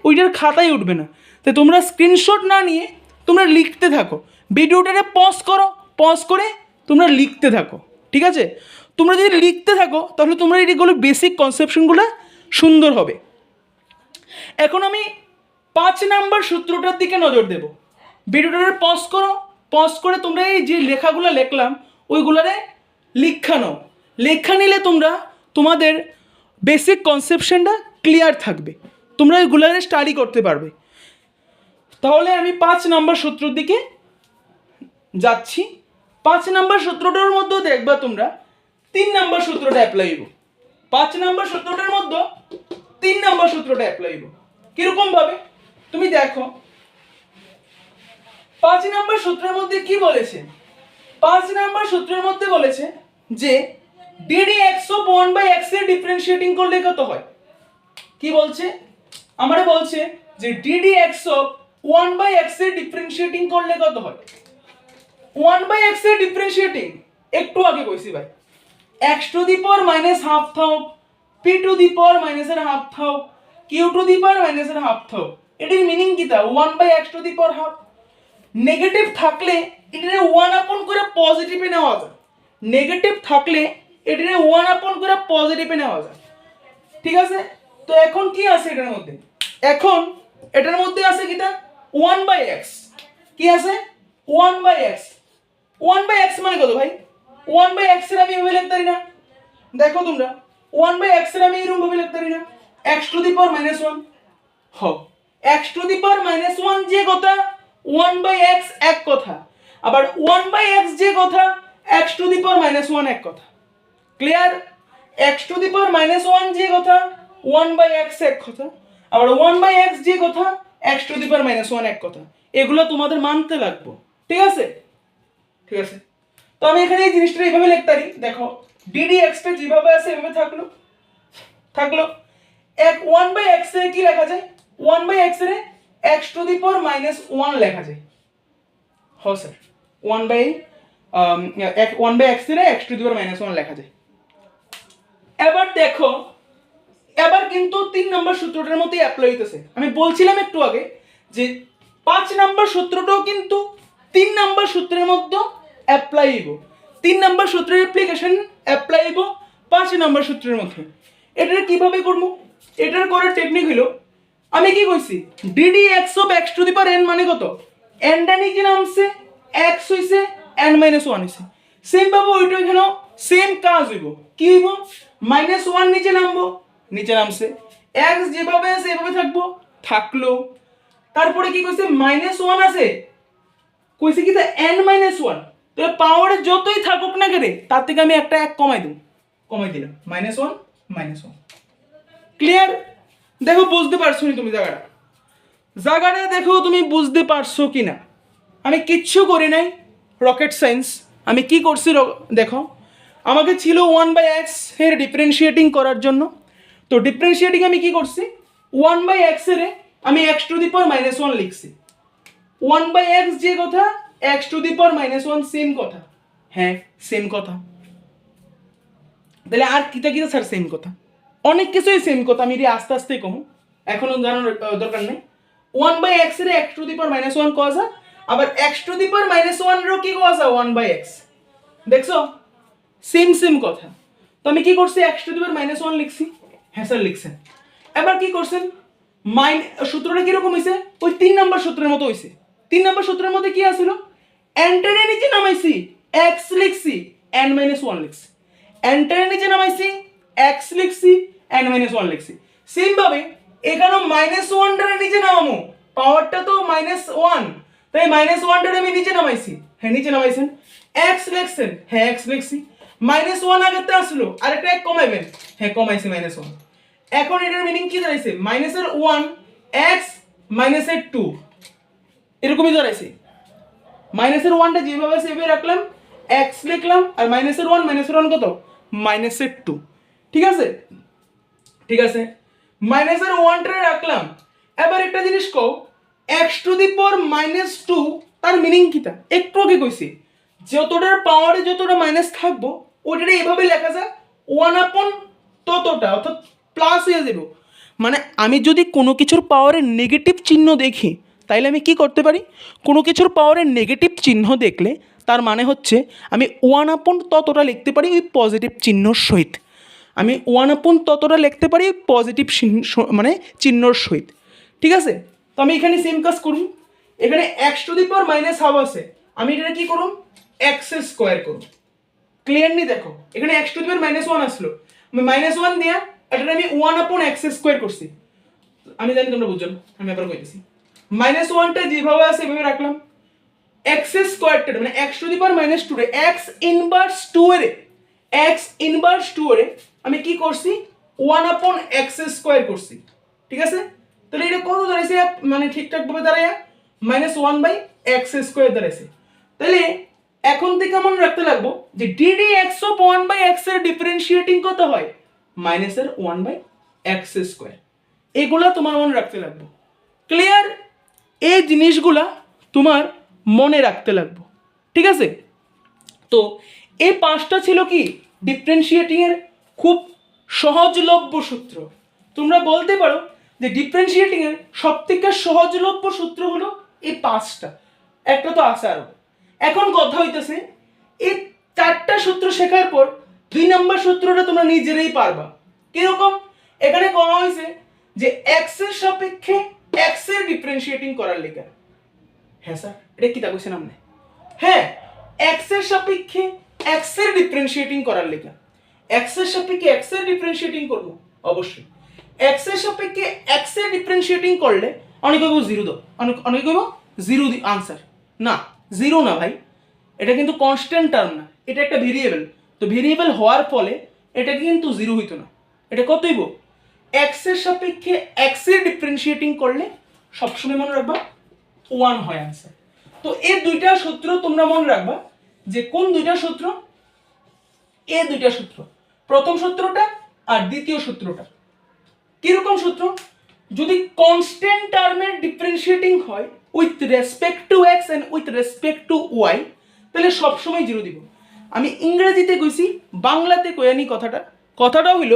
ওইটার খাতায় উঠবে না। তো তোমরা স্ক্রিনশট না নিয়ে তোমরা লিখতে থাকো, ভিডিওটারে পজ করে তোমরা লিখতে থাকো, ঠিক আছে? তোমরা যদি লিখতে থাকো তাহলে তোমরা এইগুলো বেসিক কনসেপশনগুলো সুন্দর হবে। এখন আমি 5 নাম্বার সূত্রটার দিকে নজর দেব। ভিডিওটারে পজ করে তোমরা এই যে লেখাগুলো লিখলাম ওইগুলারে লেখা নিলে তোমরা তোমাদের বেসিক কনসেপশনটা ক্লিয়ার থাকবে, তোমরা এগুলারে স্টাডি করতে পারবে। তাহলে আমি 5 নাম্বার সূত্রের দিকে যাচ্ছি। 5 নাম্বার সূত্রটার মধ্যে দেখবা তোমরা 3 নাম্বার সূত্রটা অ্যাপ্লাই হইব। 5 নাম্বার সূত্রটার মধ্যে 3 নাম্বার সূত্রটা অ্যাপ্লাই হইব। কিরকম ভাবে তুমি দেখো, 5 নাম্বার সূত্রের মধ্যে কি বলেছে? 5 নাম্বার সূত্রের মধ্যে বলেছে যে ddx অফ 1/x এর ডিফারেন্সিয়েটিং করলে কত হয়। কি বলছে? আমারে বলছে যে ddx অফ 1/x এর ডিফারেন্সিয়েটিং করলে কত হয়। 1/x এর ডিফারেন্সিয়েটিং একটু আগে কইছি ভাই, x to the power minus half থাও, p টু দি পাওয়ার মাইনাসের হাফ থাও, q টু দি পাওয়ার মাইনাসের হাফ থাও। এটির মিনিং কি তা? 1/x two the power half. Negative থাকলে এটারে 1 আপন করে পজিটিভে নেওয়া যায়, নেগেটিভ থাকলে এটারে 1 আপন করে পজিটিভে নেওয়া যায়, ঠিক আছে? তো এখন কি আছে এটার মধ্যে? এখন এটার মধ্যে আছে কিটা 1/x, কি আছে 1/x। 1/x মানে কত ভাই? 1/x এর আমি এভাবে লিখতে পারি না, দেখো তোমরা 1/x এর আমি এরকম ভাবে লিখতে পারি না, x to the power minus 1 হ, x to the power minus 1 যে কথা 1/x এক কথা, আবার 1/x যে কথা x to the power minus 1 এক কথা। Clear? x to the power minus 1 যে কথা 1/x এক কথা, আবার 1/x যে কথা x to the power minus 1 এক কথা। এগুলো তোমাদের মানতে লাগবে, ঠিক আছে? ঠিক আছে, তো আমি এখানে এই জিনিসটা এইভাবে লিখতে পারি, দেখো ddx টা যেভাবে আছে এভাবে থাকলো এক 1/x এর কি লেখা যায়? 1/x এর x to the power minus 1 লেখা যায়। হ্যাঁ স্যার, 1/x এর x to the power minus 1 লেখা যায়। এবার দেখো, এবার কিন্তু 3 নম্বর সূত্রটার মতোই অ্যাপ্লাই হইতেছে। আমি বলছিলাম একটু আগে যে 5 নম্বর সূত্রটাও কিন্তু 3 নম্বর সূত্রের মধ্যে অ্যাপ্লাই হইব। 3 নম্বর সূত্রের অ্যাপ্লিকেশন অ্যাপ্লাই হইব 5 নম্বর সূত্রের মধ্যে। এটা কিভাবে করব? এটার করার টেকনিক হলো, আমি কি কইছি ddx of x to the power n মানে কত? n টা নিচে নামছে, x হইছে, n মাইনাস 1 হইছে। সেম ভাবে ওইটা এখানেও সেম কাজ হইব। কি হইব? মাইনাস 1 নিচে নামবো, নিচে নামছে, x যেভাবে আছে এভাবে থাকলো। তারপরে কি কইছে মাইনাস 1 আছে, কইছে কি তা n মাইনাস 1, তো পাওয়ারে যতই থাকুক না কেন তার থেকে আমি একটা 1 কমাই দিলাম, মাইনাস 1। ক্লিয়ার? দেখো বুঝতে পারছো নি তুমি জায়গাটা দেখো তুমি বুঝতে পারছো কিনা? আমি কিচ্ছু করি নাই রকেট সায়েন্স। আমি কি করছি দেখো, আমাকে ছিল 1/x এর ডিফারেন্সিয়েটিং করার জন্য, তো ডিফারেন্সিয়েটিং আমি কি করছি 1/x এর আমি x to the power minus 1 লিখছি। 1/x যে কথা x to the power minus 1 same কথা, হ্যাঁ সেম কথা। তাহলে আর কিতা স্যার সেম কথা? অনেক কিছুই সেম কথা, আমি আস্তে আস্তে কমু, এখনো জানার দরকার নেই। 1/x এর x to the power minus 1 কোয়া যায়, আবার x to the power minus 1 এরও কি কোয়া যায় 1/x। দেখছো সেম কথা। তো আমি কি করছি x to the power minus 1 লিখছি, হ্যাঁ স্যার লিখছেন। এবার কি করছেন সূত্রটা কিরকম হইছে? ওই 3 নম্বর সূত্রের মতো হইছে। 3 নম্বর সূত্রের মধ্যে কি আছিল? n টা নিচে নামাইছি, x লিখছি, n মাইনাস 1 লিখছি, n টা নিচে নামাইছি, x লিখছি, n মাইনাস 1 লিখছি। সেম ভাবে এখানেও মাইনাস 1 টা নিচে নামামু, পাওয়ারটা তো মাইনাস 1, তাই মাইনাস 1 টা আমি নিচে নামাইছি, হ্যাঁ নিচে নামাইছেন। x লিখছেন, হ্যাঁ x লিখছি, মাইনাস 1 আগেরটা আসলো, আরেকটা 1 কমাইবেন, হ্যাঁ কমাইছি মাইনাস 1। এখন এটার মিনিং কি দাঁড়াইছে? মাইনাসের 1 x মাইনাসের 2 এরকমই দাঁড়াইছে। মাইনাসের 1 টা যেভাবে সেভাবে রাখলাম, x লিখলাম, আর মাইনাসের 1 কত? মাইনাসের 2, ঠিক আছে? ঠিক আছে, মাইনাসের 1 টা রাখলাম। এবার একটা জিনিস কও, x to the power minus 2 তার মিনিং কিটা? একটু আগে কইছি যতটার পাওয়ারে যতটা মাইনাস থাকবো ওইটা এইভাবে লেখা যায় 1 আপন ততটা, অর্থাৎ প্লাস হয়ে যাবে। মানে আমি যদি কোনো কিছুর পাওয়ারের নেগেটিভ চিহ্ন দেখি তাইলে আমি কি করতে পারি? কোনো কিছুর পাওয়ারের নেগেটিভ চিহ্ন দেখলে তার মানে হচ্ছে আমি 1 আপন ততটা লিখতে পারি ওই পজিটিভ চিহ্নর সহিত। আমি 1 আপন ততটা লিখতে পারি পজিটিভ মানে চিহ্নর সহিত, ঠিক আছে? তো আমি এখানে সেম কাজ করুন। এখানে x to the power minus half আছে, আমি এটা কি করুন x স্কোয়ার করুন। ক্লিয়ারলি দেখো এখানে x to the power minus 1 আসলো, আমি মাইনাস 1 দিয়া এটা আমি 1 আপন x স্কোয়ার করছি। আমি জানি তোমরা বুঝছো, আমি আবার কইতেছি। মাইনাস 1 টা যেভাবে আছে এভাবে রাখলাম, x স্কোয়ারটা মানে x to the power minus 2 রে x ইনভার্স 2 এর x ইনভার্স 2 এর আমি কি করছি 1 আপন x স্কোয়ার করছি, ঠিক আছে? তাহলে এটা কত দাঁড়াইছে মানে ঠিকঠাক ভাবে দাঁড়ায় -1/x স্কোয়ার দাঁড়াইছে। তাহলে এখন থেকে মনে রাখতে লাগবো যে ddx অফ 1/x এর ডিফারেন্সিয়েটিং কত হয়? মাইনাসের 1/x স্কোয়ার। এগুলা তোমার মনে রাখতে লাগবে। ক্লিয়ার? এই জিনিসগুলা তোমার মনে রাখতে লাগবে। ঠিক আছে? তো এই 5টা ছিল কি ডিফারেন্সিয়েটিং এর খুব সহজলভ্য সূত্র। তোমরা বলতে পারো যে ডিফারেন্সিয়েটিং এর সবথেকে সহজলভ্য সূত্র হলো এই 5টা, একটা তো আছে আরো। এখন কথা হইতেছে এই 4টা সূত্র শেখার পর 2 নম্বর সূত্রটা তোমরা নিজেরাই পারবা। কিরকম? এখানে বলা হয়েছে যে এক্স এর সাপেক্ষে এক্স এর ডিফারেন্সিয়েটিং করার লেখা। হ্যাঁ স্যার, এটা কি তা কইছেন আপনি? হ্যাঁ, এক্স এর সাপেক্ষে এক্স এর ডিফারেন্সিয়েটিং করার লেখা। এক্স এর সাপেক্ষে এক্স এর ডিফারেন্সিয়েটিং করব অবশ্যই। এক্স এর সাপেক্ষে এক্স এর ডিফারেন্সিয়েটিং করলে অনেক কইব 0 দাও, অনেক কইব 0 দি आंसर। না, 0 না ভাই, এটা কিন্তু কনস্ট্যান্ট টার্ম না, এটা একটা ভেরিয়েবল। তো ভেরিয়েবল হওয়ার ফলে এটা কিন্তু 0 হইতো না, এটা কত হইব? এক্স এর সাপেক্ষে এক্স এর ডিফারেন্সিয়েটিং করলে সবসময় মনে রাখবা 1 হয় आंसर। তো এই দুইটা সূত্র তোমরা মনে রাখবা যে কোন দুইটা সূত্র? এই দুইটা সূত্র, প্রথম সূত্রটা আর দ্বিতীয় সূত্রটা। কিরকম সূত্র? যদি কনস্ট্যান্ট টার্মের ডিফারেন্সিয়েটিং হয় with respect to x and with respect to y, তাহলে সবসময় 0 দিব। আমি ইংরেজিতে কইছি, বাংলাতে কইয়ানি কথাটা হইল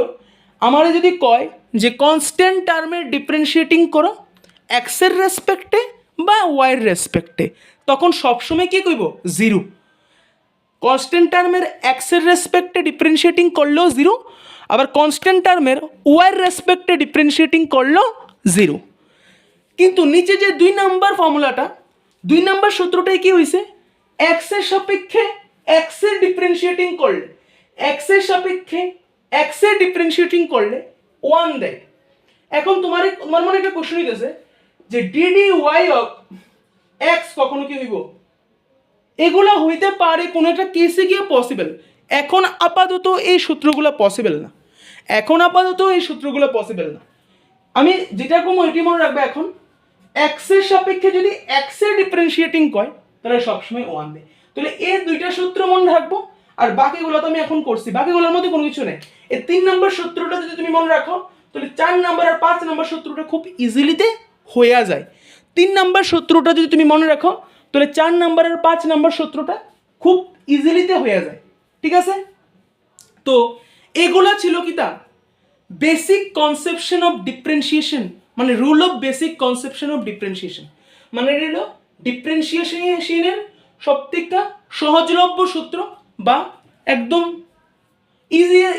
আমারে যদি কয় যে কনস্ট্যান্ট টার্মের ডিফারেন্সিয়েটিং করো এক্স এর রেসপেক্টে বা ওয়াই এর রেসপেক্টে, তখন সবসময় কি কইব? 0। কনস্ট্যান্ট টার্মের এক্স এর রেসপেক্টে ডিফারেন্সিয়েটিং করলেও 0, আবার কনস্ট্যান্ট টার্মের ওয়াই এর রেসপেক্টে ডিফারেন্সিয়েটিং করলেও 0। কিন্তু নিচে যে 2 নাম্বার ফর্মুলাটা, 2 নাম্বার সূত্রটাই কি হইছে? এক্স এর সাপেক্ষে এক্স এর ডিফারেন্সিয়েটিং করলে, এক্স এর সাপেক্ষে এক্স এর ডিফারেন্সিয়েটিং করলে 1 দেয়। এখন তোমার মনে একটা কোশ্চেন হইতেছে যে ডিডি ওয়াই অফ এক্স কখনো কি হইব? এগুলা হইতে পারে কোন একটা কেসে গিয়ে পসিবল। এখন আপাতত এই সূত্রগুলো পসিবল না, আমি যেটা কম ওইটি মনে রাখবে। এখন এক্স এর সাপেক্ষে যদি এক্স এর ডিফারেন্সিয়েটিং কয় তাহলে সবসময় 1 দেয়। তাহলে এই দুইটা সূত্র মনে রাখবো, আর বাকিগুলো তো আমি এখন করছি, বাকিগুলোর মধ্যে কোনো কিছু নেই। এই 3 নম্বর সূত্রটা যদি তুমি মনে রাখো তাহলে 4 নম্বর আর 5 নম্বর সূত্রটা খুব ইজিলিতে হয়ে যায়। 3 নম্বর সূত্রটা যদি তুমি মনে রাখো তাহলে 4 নম্বর আর 5 নম্বর সূত্রটা খুব ইজিলিতে হয়ে যায়। ঠিক আছে? তো এগুলা ছিল কি তা বেসিক কনসেপশন অফ ডিফারেন্সিয়েশন, মানে rule of basic conception of differentiation, মানে হলো ডিফারেন্সিয়েশনের সবথেকে সহজলভ্য সূত্র বা একদম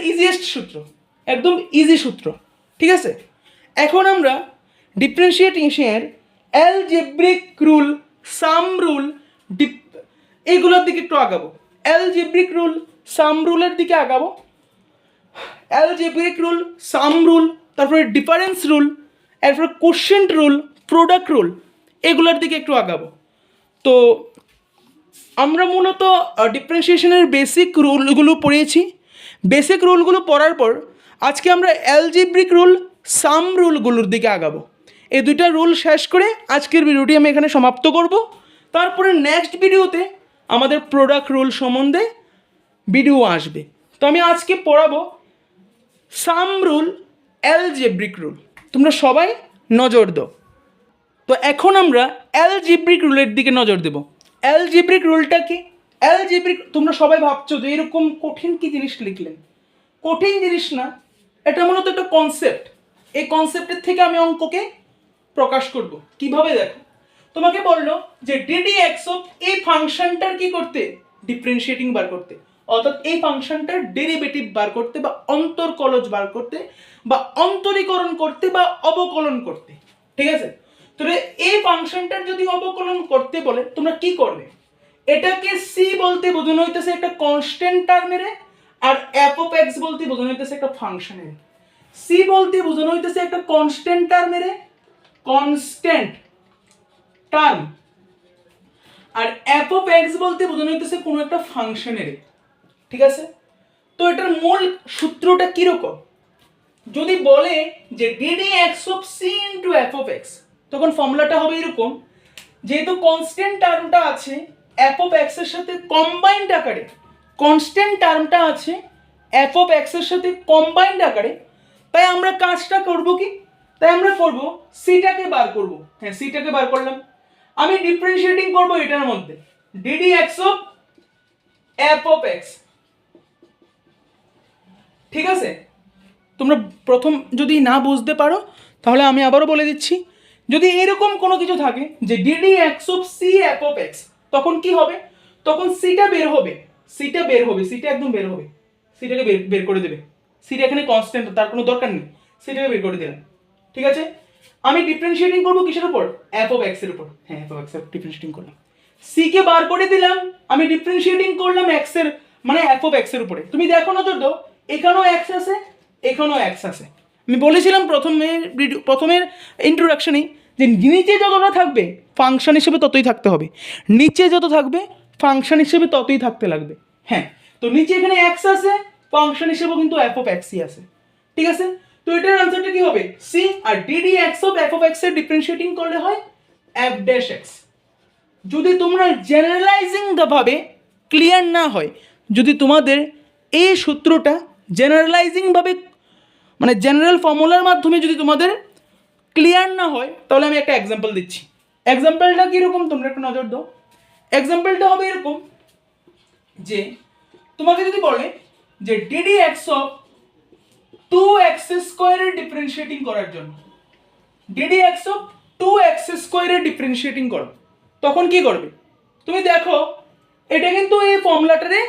ইজিয়েস্ট সূত্র, একদম ইজি সূত্র। ঠিক আছে? এখন আমরা ডিফারেন্সিয়েশনের অ্যালজেব্রিক রুল, সাম রুল, এইগুলোর দিকে একটু আগাবো। অ্যালজেব্রিক রুল, সাম রুলের দিকে আগাবো। অ্যালজেব্রিক রুল, সাম রুল, তারপরে ডিফারেন্স রুল, এরপরে কোশ্চেন্ট রুল, প্রোডাক্ট রুল, এগুলোর দিকে একটু আগাবো। তো আমরা মূলত ডিফারেন্সিয়েশনের বেসিক রুলগুলো পড়িয়েছি। বেসিক রুলগুলো পড়ার পর আজকে আমরা অ্যালজেব্রিক রুল, সাম রুলগুলোর দিকে আগাবো। এই দুইটা রুল শেষ করে আজকের ভিডিওটি আমি এখানে সমাপ্ত করব। তারপরে নেক্সট ভিডিওতে আমাদের প্রোডাক্ট রুল সম্বন্ধে ভিডিও আসবে। তো আমি আজকে পড়াবো সাম রুল, অ্যালজেব্রিক রুল। তোমরা সবাই নজর দাও। তো এখন আমরা অ্যালজেব্রিক রুলের দিকে নজর দেব। অ্যালজেব্রিক রুলটা কি? অ্যালজেব্রিক, তোমরা সবাই ভাবছো যে এরকম কঠিন কি জিনিস লিখলেন। কঠিন জিনিস না, এটা মূলত একটা কনসেপ্ট। এই কনসেপ্টের থেকে আমি অঙ্ককে প্রকাশ করব কিভাবে। দেখো, তোমাকে বললো যে ডিডি এক্স অফ এই ফাংশনটার কি করতে? ডিফারেন্সিয়েটিং বার করতে, অর্থাৎ এই ফাংশনটার ডেরিভেটিভ বার করতে বা অন্তর্কলজ বার করতে বা অন্তরীকরণ করতে বা অবকলন করতে। ঠিক আছে? তাহলে এই ফাংশনটার যদি অবকলন করতে বলে তোমরা কি করবে? এটাকে সি বলতে বোঝানো হইতেছে একটা কনস্ট্যান্ট টার্মের, আর এফ অফ এক্স বলতে বোঝানো হইতেছে একটা ফাংশনের। সি বলতে বোঝানো হইতেছে একটা কনস্ট্যান্ট টার্মের, কনস্ট্যান্ট টার্ম, আর এফ অফ এক্স বলতে বোঝানো হইতেছে কোনো একটা ফাংশনের। ঠিক আছে? তো এটার মূল সূত্রটা কিরকম? যদি বলে যে d d x of c into f of x, তখন ফর্মুলাটা হবে এরকম। যেহেতু কনস্ট্যান্ট টার্মটা আছে এফ অফ এক্স এর সাথে কম্বাইন্ড আকারে, কনস্ট্যান্ট টার্মটা আছে এফ অফ এক্স এর সাথে কম্বাইন্ড আকারে, তাই আমরা কাজটা করব কি? তাই আমরা করব সিটাকে বার করব। হ্যাঁ, সিটাকে বার করলাম। আমি ডিফারেন্সিয়েটিং করব এটার মধ্যে DD x of f of x. ঠিক আছে, তোমরা প্রথম যদি না বুঝতে পারো তাহলে আমি আবারও বলে দিচ্ছি, যদি এরকম কোনো কিছু থাকে যে d d x of c f of x, তখন কি হবে, তখন সিটা বের হবে, সিটা বের হবে, সিটা একদম বের হবে, সিটাকে বের বের করে দেবে। সিটা এখানে কনস্ট্যান্ট, তার কোনো দরকার নেই, সিটাকে বের করে দিলাম। ঠিক আছে, আমি ডিফারেন্সিয়েটিং করবো কিসের উপর, এফ অফ এক্স এর উপর। হ্যাঁ, এফ অফ এক্স এর ডিফারেন্সিয়েটিং করলাম, সি কে বার করে দিলাম, আমি ডিফারেন্সিয়েটিং করলাম এক্স এর মানে এফ অফ এক্স এর উপরে। তুমি দেখো নজর দাও, এখানেও এক্স আছে, এখানেও এক্স আছে। আমি বলেছিলাম প্রথমের ইন্ট্রোডাকশনেই যে নিচে যতটা থাকবে ফাংশন হিসেবে ততই থাকতে হবে, নিচে যত থাকবে ফাংশন হিসেবে ততই থাকতে লাগবে। হ্যাঁ, তো নিচে এখানে এক্স আছে, ফাংশন হিসেবেও কিন্তু এফ অফ এক্সই আছে। ঠিক আছে, তো এটার আনসারটা কি হবে, সি। আর d d x of f of x এর ডিফারেন্সিয়েটিং করলে হয় এফ ড্যাশ এক্স। যদি তোমরা জেনারেলাইজিং ভাবে ক্লিয়ার না হয়, যদি তোমাদের এই সূত্রটা জেনারেলাইজিং ভাবে মানে জেনারেল ফর্মুলার মাধ্যমে যদি তোমাদের ক্লিয়ার না হয়, তাহলে আমি একটা এক্সাম্পল দিচ্ছি। এক্সাম্পলটা কীরকম তোমরা একটু নজর দাও। এক্সাম্পলটা হবে এরকম যে তোমাকে যদি বলে যে ডিডি এক্স অফ 2x স্কোয়ারের ডিফারেন্সিয়েটিং করার জন্য, ডিডি এক্স অফ 2x স্কোয়ারের ডিফারেন্সিয়েটিং করো, তখন কি করবে, তুমি দেখো এটা কিন্তু এই ফর্মুলাটারে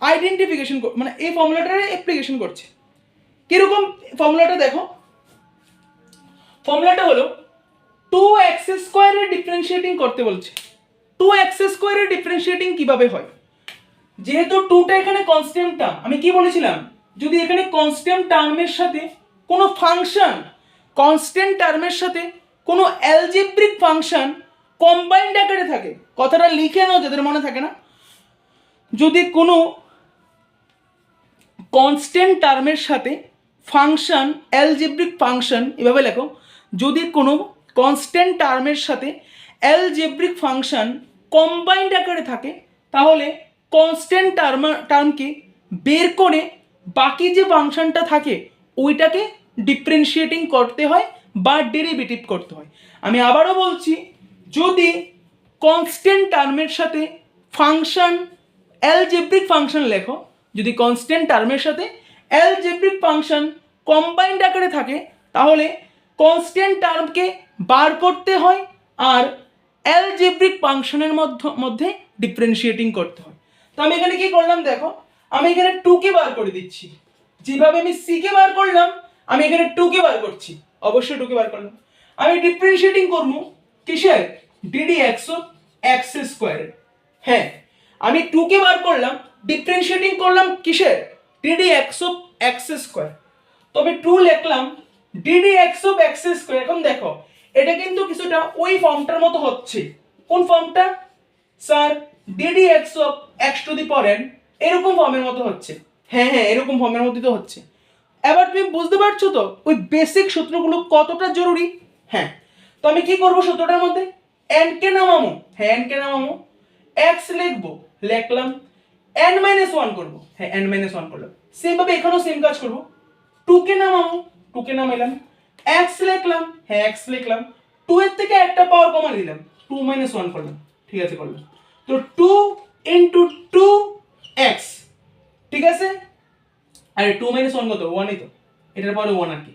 আইডেন্টিফিকেশন মানে এই ফর্মুলাটারে অ্যাপ্লিকেশন করছে। কিরকম ফর্মুলাটা দেখো, ফর্মুলাটা হলো 2x স্কোয়ারের ডিফারেন্সিয়েটিং করতে বলছে। 2x স্কোয়ারের ডিফারেন্সিয়েটিং কিভাবে হয়, যেহেতু 2টা এখানে কনস্ট্যান্ট টার্ম, আমি কি বলেছিলাম, যদি এখানে কনস্ট্যান্ট টার্মের সাথে কোনো ফাংশন, কনস্ট্যান্ট টার্মের সাথে কোনো অ্যালজেব্রিক ফাংশন কম্বাইন্ড আকারে থাকে, কথাটা লিখে নাও যাদের মনে থাকে না, যদি কোনো কনস্ট্যান্ট টার্মের সাথে ফাংশন, অ্যালজেব্রিক ফাংশন, এভাবে লেখো, যদি কোনো কনস্ট্যান্ট টার্মের সাথে অ্যালজেব্রিক ফাংশন কম্বাইন্ড আকারে থাকে, তাহলে কনস্ট্যান্ট টার্মকে বের করে বাকি যে ফাংশনটা থাকে ওইটাকে ডিফারেন্সিয়েটিং করতে হয় বা ডেরিভেটিভ করতে হয়। আমি আবারও বলছি, যদি কনস্ট্যান্ট টার্মের সাথে ফাংশন, অ্যালজেব্রিক ফাংশন লেখো, যদি কনস্ট্যান্ট টার্মের সাথে অ্যালজেব্রিক ফাংশন কম্বাইন্ড আকারে থাকে, তাহলে কনস্ট্যান্ট টার্মকে বার করতে হয় আর অ্যালজেব্রিক ফাংশনের মধ্যে ডিফারেন্সিয়েটিং করতে হয়। তো আমি এখানে কি করলাম দেখো, আমি এখানে 2 কে বার করে দিচ্ছি, যেভাবে আমি সি কে বার করলাম আমি এখানে 2 কে বার করছি, অবশ্যই 2 কে বার করলাম। আমি ডিফারেন্সিয়েটিং করব কিসের, DD x of x square. হ্যাঁ, আমি 2 কে বার করলাম, ডিফারেন্সিয়েটিং করলাম কিসের, DD x of x square. তবে 2 লিখলাম DD x of x square. এখন দেখো এটা কিন্তু কিছুটা ওই ফর্মটার মতো হচ্ছে। কোন ফর্মটা sir, DD x of x two the power n, এরকম ফর্মের মতো হচ্ছে। হ্যাঁ হ্যাঁ, এরকম ফর্মের মধ্যে তো হচ্ছে। এবার তুমি বুঝতে পারছো তো ওই বেসিক সূত্রগুলো কতটা জরুরি। হ্যাঁ, তো আমি কি করব, সূত্রটার মধ্যে n কে নামাবো, হ্যাঁ n কে নামাবো, x লিখবো, লিখলাম, n মাইনাস 1 করবো, হ্যাঁ n মাইনাস 1 করলাম। সেম ভাবে এখানেও সেম কাজ করব, 2 কে নামাবো, 2 কে নামাইলাম, x লিখলাম, হ্যাঁ x লিখলাম, 2 এর থেকে একটা পাওয়ার কমা দিলাম, 2 মাইনাস 1 করলাম। ঠিক আছে, করলাম। তো 2 ইনটু 2x, ঠিক আছে, আরে 2 মাইনাস 1 কত, 1ই তো, এটার পরে 1 আর কি।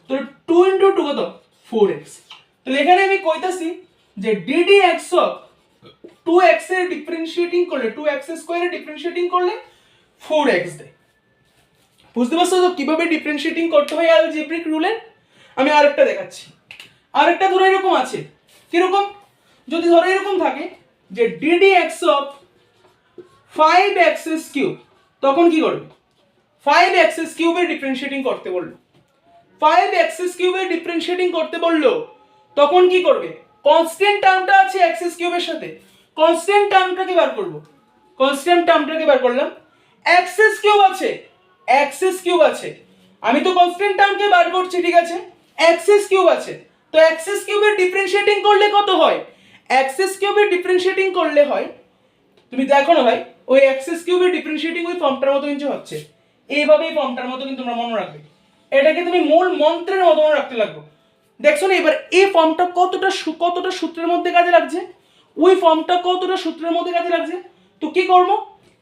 তো 2 ইনটু 2 কত, 4x। তাহলে এখানে আমি কইতাছি যে ডিডি এক্স অফ 2x এর ডিফারেন্সিয়েটিং করলে, 2x স্কয়ারের ডিফারেন্সিয়েটিং করলে 4x দেয়। বুঝতে পারছো তো কিভাবে ডিফারেন্সিয়েটিং করতে হয় অ্যালজেব্রিক রুলে। আমি আরেকটা দেখাচ্ছি। আরেকটা ধরো এরকম আছে, কিরকম, যদি ধরো এরকম থাকে যে d d x of 5x cube, তখন কি করবে, 5x কিউবের ডিফারেন্সিয়েটিং করতে বললো, 5x কিউবের ডিফারেন্সিয়েটিং করতে বললো, তখন কি করবে, কনস্ট্যান্ট টার্মটা আছে x কিউবের সাথে, কনস্ট্যান্ট টার্মটাকে বার করব, কনস্ট্যান্ট টার্মটাকে বার করলাম, x কিউব আছে, x কিউব আছে, আমি তো কনস্ট্যান্ট টার্মকে বার করছি, ঠিক আছে, x কিউব আছে, তো x কিউবের ডিফারেন্সিয়েটিং করলে কত হয়, x কিউবের ডিফারেন্সিয়েটিং করলে হয়, তুমি দেখো না ভাই, ওই x কিউবের ডিফারেন্সিয়েটিং ওই ফর্মটার মতো কিন্তু হচ্ছে, এইভাবে এই ফর্মটার মতো কিন্তু তোমরা মনে রাখবে, এটাকে তুমি মূল মন্ত্রের মতো মনে রাখতে লাগবে। দেখছো না এবার এই ফর্মটা কতটা সূত্রের মধ্যে কাজে লাগছে, ওই ফর্মটা কতটা সূত্রের মধ্যে কাজে লাগছে। তো কি করব,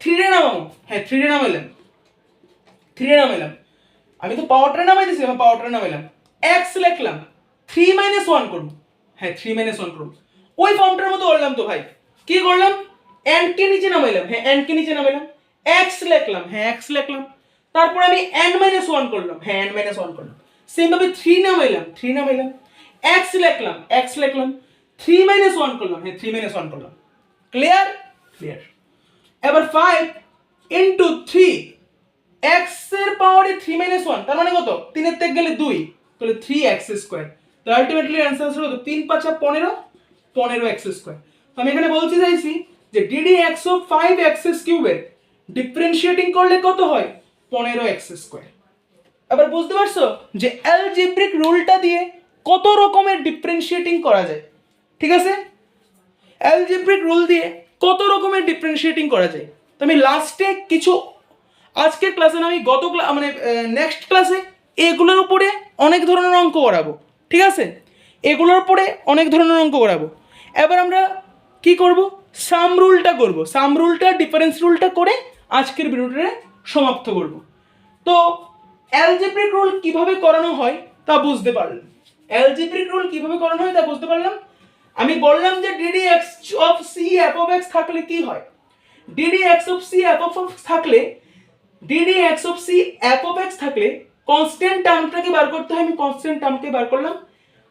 3 নামাবো, হ্যাঁ 3 নামাইলাম, 3 নামাইলাম, আমি তো পাওয়ারটা নামাই দিয়েছি, আমি পাওয়ারটা নামাইলাম, x লিখলাম, 3 - 1 করব, হ্যাঁ 3 - 1 করব, ওই ফর্মটার মতো করলাম তো ভাই, কি করলাম, n কে নিচে নামাইলাম, হ্যাঁ n কে নিচে নামাইলাম, x লিখলাম, হ্যাঁ x লিখলাম, তারপর আমি n - 1 করলাম, হ্যাঁ n - 1 করলাম, সেম ভাবে 3 নামাইলাম, 3 নামাইলাম, x লিখলাম, x লিখলাম, 3 - 1 করলাম, হ্যাঁ 3 - 1 করলাম, ক্লিয়ার, ক্লিয়ার। এবার 5 ইনটু 3, x এর পাওয়ারে 3 - 1, তার মানে কত, 3 এর থেকে গেলে 2, তাহলে 3x স্কয়ার, তো আলটিমেটলি आंसर আসলে কত, 3 × 5 = 15, 15x স্কয়ার। তো আমি এখানে বলতে চাইছি যে ddx অফ 5x কিউবের ডিফারেন্সিয়েটিং করলে কত হয়, 15x স্কয়ার। এবার বুঝতে পারছো যে অ্যালজেব্রিক রুলটা দিয়ে কত রকমের ডিফারেন্সিয়েটিং করা যায়, ঠিক আছে, অ্যালজেব্রিক রুল দিয়ে কত রকমের ডিফারেন্সিয়েটিং করা যায়। তো আমি লাস্টে কিছু, আজকের ক্লাসে না, আমি মানে নেক্সট ক্লাসে এগুলোর উপরে অনেক ধরনের অঙ্ক করাবো, ঠিক আছে, এগুলোর উপরে অনেক ধরনের অঙ্ক করাবো। এবার আমরা কি করব, সাম রুলটা করব, সাম রুলটা ডিফারেন্স রুলটা করে আজকের ভিডিওটা সমাপ্ত করব। তো অ্যালজেব্রিক রুল কিভাবে করানো হয় তা বুঝতে পারলাম, অ্যালজেব্রিক রুল কিভাবে করানো হয় তা বুঝতে পারলাম। আমি বললাম যে ddx of c f of x থাকলে কি হয়, ddx of c f of x থাকলে, ddx of c f of x থাকলে কনস্ট্যান্ট টার্মটাকে বার করতে হয়, আমি কনস্ট্যান্ট টার্মকে বার করলাম,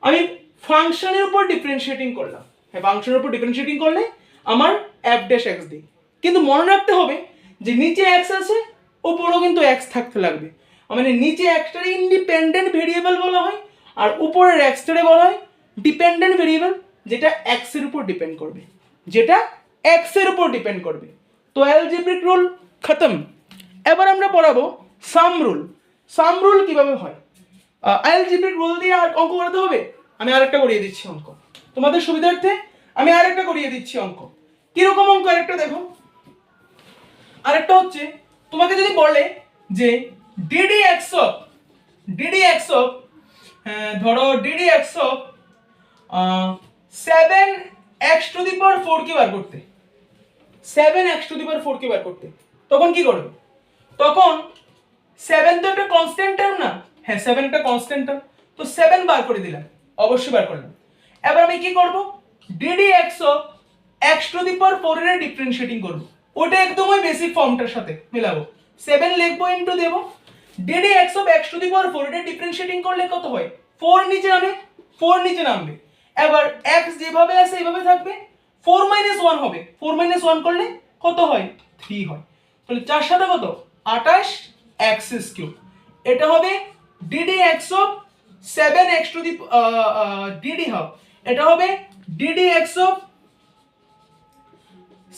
আমি ফাংশনের উপর ডিফারেন্সিয়েটিং করলাম, হ্যাঁ ফাংশনের উপর ডিফারেন্সিয়েটিং করলে আমার f ড্যাশ x দিই, কিন্তু মনে রাখতে হবে যে নিচে x আছে, উপরেও কিন্তু x থাকতে লাগবে, মানে নিচে xটারে ইন্ডিপেন্ডেন্ট ভেরিয়েবল বলা হয়, আর উপরের xটারে বলা হয় ডিপেন্ডেন্ট ভেরিয়েবল, যেটা x এর উপর ডিপেন্ড করবে, যেটা x এর উপর ডিপেন্ড করবে। তো অ্যালজেব্রিক রুল খতম। এবার আমরা পড়াবো সাম রুল। সাম রুল কিভাবে হয়, অ্যালজেব্রিক রুল দিয়ে আর অঙ্ক করাতে হবে, আমি আরেকটা করিয়ে দিচ্ছি অঙ্ক তোমাদের সুবিধার্থে, আমি আরেকটা করিয়ে দিচ্ছি অঙ্ক। কিরকম অঙ্ক আরেকটা দেখো, আরেকটা হচ্ছে তোমাকে যদি বলে যে ddx অফ ধরো ddx of 7x to the power 4 কে বার করতে, 7x টু দি পাওয়ার 4 কে বার করতে, তখন কি করবে, তখন 7 তো একটা কনস্ট্যান্ট টার্ম না, হ্যাঁ 7 একটা কনস্ট্যান্ট টার্ম, তো 7 বার করে দিলাম, অবশ্যই বার করলাম। এবার আমি কি করব, ddx of x to the power 4 এর ডিফারেন্সিয়েটিং করব, ওটা একদম ওই বেসিক ফর্মটার সাথে মেলাবো, 7 লিখবো ইনটু দেব, ddx of x to the power 4 এর ডিফারেন্সিয়েটিং করলে কত হয়, 4 নিচে নামে, 4 নিচে নামবে, এবার x যেভাবে আছে এইভাবে থাকবে, 4 - 1 হবে, 4 - 1 করলে কত হয়, 3 হয়, তাহলে 4 সাথে কত, 28 x কিউব, এটা হবে ddx of 7x to the dd হবে, এটা হবে ddx of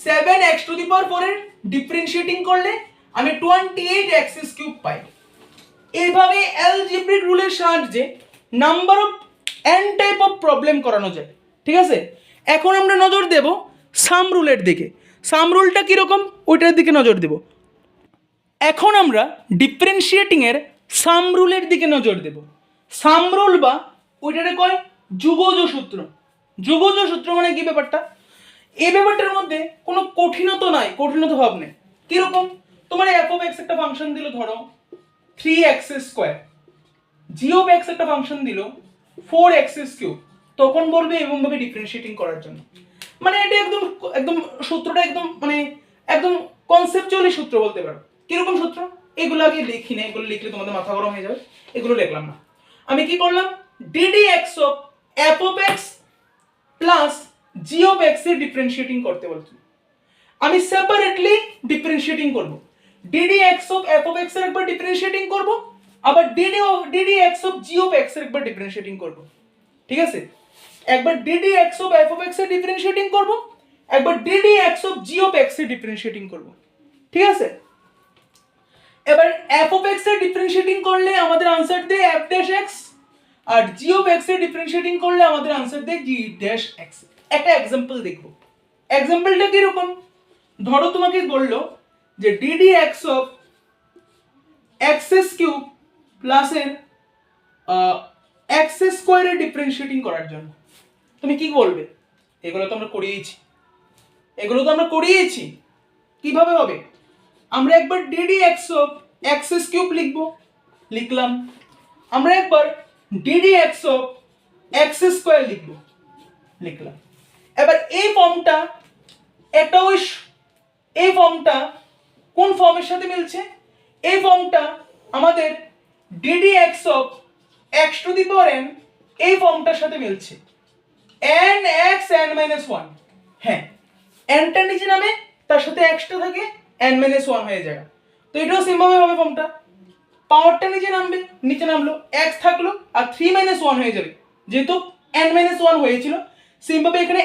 7x to the power 4 এর ডিফারেন্সিয়েটিং করলে আমি 28x কিউব পাই। এইভাবে অ্যালজেব্রিক রুলের সাহায্যে number of n type of problem করানো যায়, ঠিক আছে। এখন আমরা নজর দেব সাম রুলের দিকে, সাম রুলটা কিরকম ওইটার দিকে নজর দেব। এখন আমরা ডিফারেন্সিয়েটিং এর সাম রুলের দিকে নজর দেব। সাম রুল বা ওইটারে কয় যুগজ সূত্র। যুগজ সূত্র মানে কি ব্যাপারটা, এই ব্যাপারটার মধ্যে কোনো কঠিনতা নাই, কঠিনতা ভাব নেই। কিরকম, তোমার f of x একটা ফাংশন দিল ধরো 3x square, g of x একটা ফাংশন দিল 4x কিউব, তখন বলবে এরকম ভাবে ডিফারেন্সিয়েটিং করার জন্য, মানে এটা একদম একদম সূত্রটা একদম মানে একদম কনসেপচুয়ালি সূত্র বলতে পারো। কিরকম সূত্র, এগুলো আগে লিখি না, এগুলো লিখলে তোমাদের মাথা গরম হয়ে যাবে, এগুলো লিখলাম না। আমি কি করলাম, ddx of f of x plus g of x এর ডিফারেন্সিয়েটিং করতে বলছি, আমি সেপারেটলি ডিফারেন্সিয়েটিং করব, ddx of f of x এর একবার ডিফারেন্সিয়েটিং করব, আবার ddx of g of x এর একবার ডিফারেন্সিয়েটিং করব, ঠিক আছে, একবার ddx of f of x এর ডিফারেন্সিয়েটিং করব, একবার ddx of g of x এর ডিফারেন্সিয়েটিং করব, ঠিক আছে। এবার f of x এর ডিফারেন্সিয়েটিং করলে আমাদের आंसर দেয় f ড্যাশ x, আর g of x এর ডিফারেন্সিয়েটিং করলে আমাদের आंसर দেয় g ড্যাশ x। একটা एग्जांपल দেখব, एग्जांपलটা কি রকম, ধরো তোমাকে বললো যে ddx of x cube plus এর x স্কয়ারের ডিফারেন্সিয়েটিং করার জন্য, তুমি কি বলবে, এগুলো তো আমরা করিয়েছি, এগুলো তো আমরা করিয়েছি, কিভাবে হবে, আমরা একবার DD x of x cube লিখবো, লিখলাম। আমরা একবার DD x of x square লিখবো, লিখলাম। এবার এই ফর্মটা একটা এই ফর্মটা কোন ফর্মের সাথে মিলছে? এই ফর্মটা আমাদের DD x of x two the power N এই ফর্মটার সাথে মিলছে, N x N minus one. হ্যাঁ, এনটা নিচে নামে, তার সাথে এক্সটা থাকে, এন মাইনাস ওয়ান হয়ে যায়। তো এটাও সেমভাবে হবে ফর্মটা, পাওয়ারটা নিচে নামবে, নিচে নামলো, এক্স থাকলো আর 3 মাইনাস ওয়ান হয়ে যাবে, যেহেতু এন মাইনাস ওয়ান হয়েছিল। সেমভাবে এখানে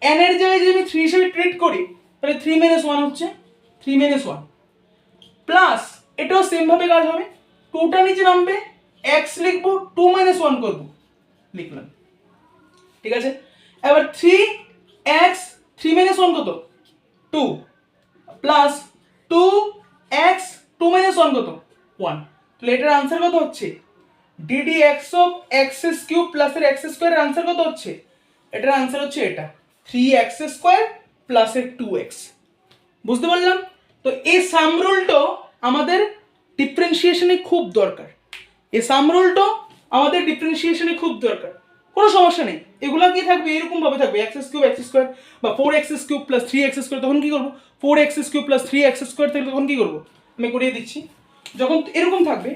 এন এর জায়গায় যদি আমি 3 হিসেবে ট্রিট করি, তাহলে 3 মাইনাস ওয়ান হচ্ছে 3 মাইনাস ওয়ান প্লাস এটাও সেমভাবে কাজ হবে, টুটা নিচে নামবে, এক্স লিখবো, 2 মাইনাস ওয়ান করবো, লিখলাম। ঠিক আছে, এবার 3x 3 মাইনাস ওয়ান কত? 2 প্লাস 2x 2 মাইনাস ওয়ান কত? 1। তাহলে এটার আনসার কত হচ্ছে? DD x of x cube plus এর এক্স স্কোয়ারের আনসার কত হচ্ছে? এটার আনসার হচ্ছে এটা 3x স্কোয়ার প্লাস এর 2x। বুঝতে পারলাম? তো এই সাম রুলটা আমাদের ডিফারেন্সিয়েশনে খুব দরকার, এই সাম রুলটা আমাদের ডিফারেন্সিয়েশনে খুব দরকার। কোনো সমস্যা নেই, এগুলো কি থাকবে? এরকম ভাবে থাকবে, এক্স স্কোয়ার বা 4x cube plus 3x square. তখন কি করবো? 4x cube plus 3x square থেকে তখন কি করবো? আমি করিয়ে দিচ্ছি। যখন এরকম থাকবে,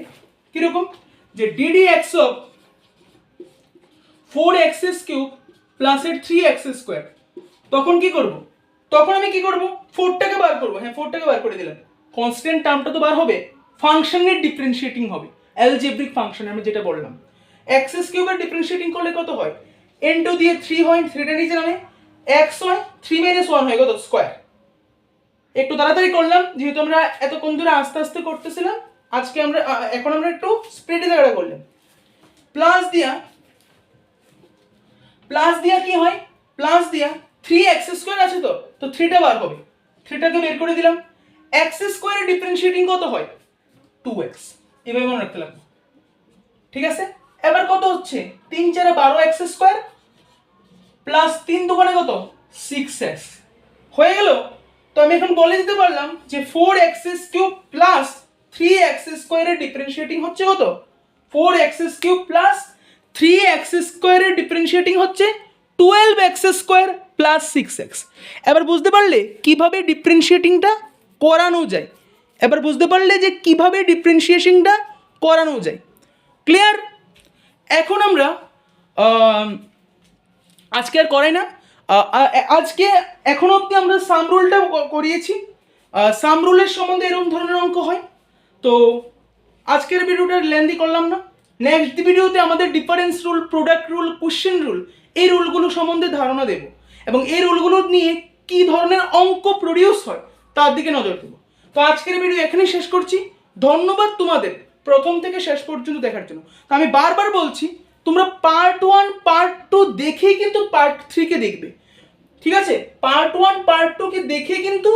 কিরকম? যে d d x of 4x cube plus এর 3x স্কোয়ার, তখন কি করব? তখন আমি কি করব? 4টাকে বার করব। হ্যাঁ, 4টাকে বার করে দিলাম। কনস্ট্যান্ট টার্মটা তো বার হবে, ফাংশনের ডিফারেন্সিয়েটিং হবে, অ্যালজেব্রিক ফাংশন আমি যেটা বললাম। x কিউবের ডিফারেন্সিয়েটিং করলে কত হয়? n2 দিয়ে 3 হয়, 3টা নিচে নামে, x হয়, 3 মাইনাস 1 হয় কত? স্কয়ার। একটু তাড়াতাড়ি করলাম যেহেতু আমরা এতক্ষণ ধরে আস্তে আস্তে করতেছিলাম, আজকে আমরা এখন আমরা একটু স্পিডে জায়গাটা করলাম। প্লাস দিয়া কি হয়? প্লাস দিয়া 3x স্কয়ার আছে, তো 3টা বার হবে, 3টাকে বের করে দিলাম। x স্কয়ারের ডিফারেন্সিয়েটিং কত হয়? 2x। এভাবে মনে রাখতে লাগবে, ঠিক আছে? এবার কত হচ্ছে? 3 4 12x স্কয়ার প্লাস 3 দুগুণে কত? 6x হয়ে গেল। তো আমি এখন বলে দিতে পারলাম যে 4x cube plus 3x স্কয়ারের differentiating হচ্ছে কত? 4x cube plus 3x স্কয়ারের differentiating হচ্ছে 12x স্কয়ার প্লাস 6x। এবার বুঝতে পারলে কিভাবে ডিফারেন্সিয়েটিংটা করানো যায়? এবার বুঝতে পারলে যে কিভাবে ডিফারেন্সিয়েশনটা করানো যায়। ক্লিয়ার? এখন আমরা আজকে আর করাই না, আজকে এখন অবধি আমরা সাম রুলটা করিয়েছি। সাম রুলের সম্বন্ধে এরকম ধরনের অঙ্ক হয়। তো আজকের ভিডিওটা লেন্দি করলাম না, নেক্সট ভিডিওতে আমাদের difference rule, product rule, question rule, এই রুলগুলো সম্বন্ধে ধারণা দেব এবং এই রুলগুলো নিয়ে কি ধরনের অঙ্ক প্রডিউস হয় তার দিকে নজর দেবো। তো আজকের ভিডিও এখানেই শেষ করছি। ধন্যবাদ তোমাদের প্রথম থেকে শেষ পর্যন্ত দেখার জন্য। তো আমি বারবার বলছি, তোমরা পার্ট 1 পার্ট 2 দেখেই কিন্তু পার্ট 3 কে দেখবে, ঠিক আছে? পার্ট 1 পার্ট 2 কে দেখে কিন্তু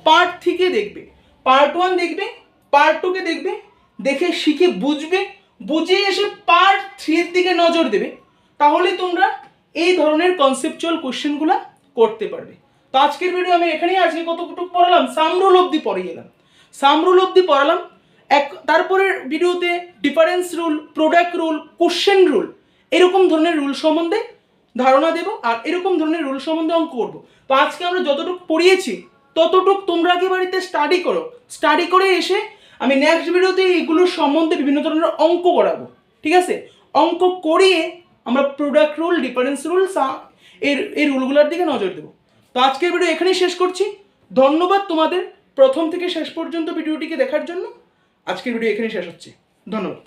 পার্ট 3 কে দেখবে। পার্ট 1 দেখবে, পার্ট 2 কে দেখবে, দেখে শিখে বুঝবে, বুঝে এসে পার্ট 3 এর দিকে নজর দেবে। তাহলে তোমরা এই ধরনের কনসেপচুয়াল কোশ্চেনগুলো করতে পারবে। তো আজকের ভিডিও আমি এখানেই, আজকে কতটুকু পড়ালাম? সাম রুল অবধি পড়িয়ে এলাম, সাম রুল অবধি পড়ালাম। তারপরের ভিডিওতে difference rule, product rule, question rule, এরকম ধরনের রুল সম্বন্ধে ধারণা দেব আর এরকম ধরনের রুল সম্বন্ধে অঙ্ক করবো। তো আজকে আমরা যতটুকু পড়িয়েছি ততটুকু তোমরা আগে বাড়িতে স্টাডি করো, স্টাডি করে এসে আমি নেক্সট ভিডিওতে এগুলোর সম্বন্ধে বিভিন্ন ধরনের অঙ্ক করাবো, ঠিক আছে? অঙ্ক করিয়ে আমরা প্রোডাক্ট রুল, ডিফারেন্স রুল, এই রুলগুলোর দিকে নজর দেবো। তো আজকের ভিডিও এখানেই শেষ করছি। ধন্যবাদ তোমাদের প্রথম থেকে শেষ পর্যন্ত ভিডিওটিকে দেখার জন্য। আজকের ভিডিও এখানেই শেষ হচ্ছে। ধন্যবাদ।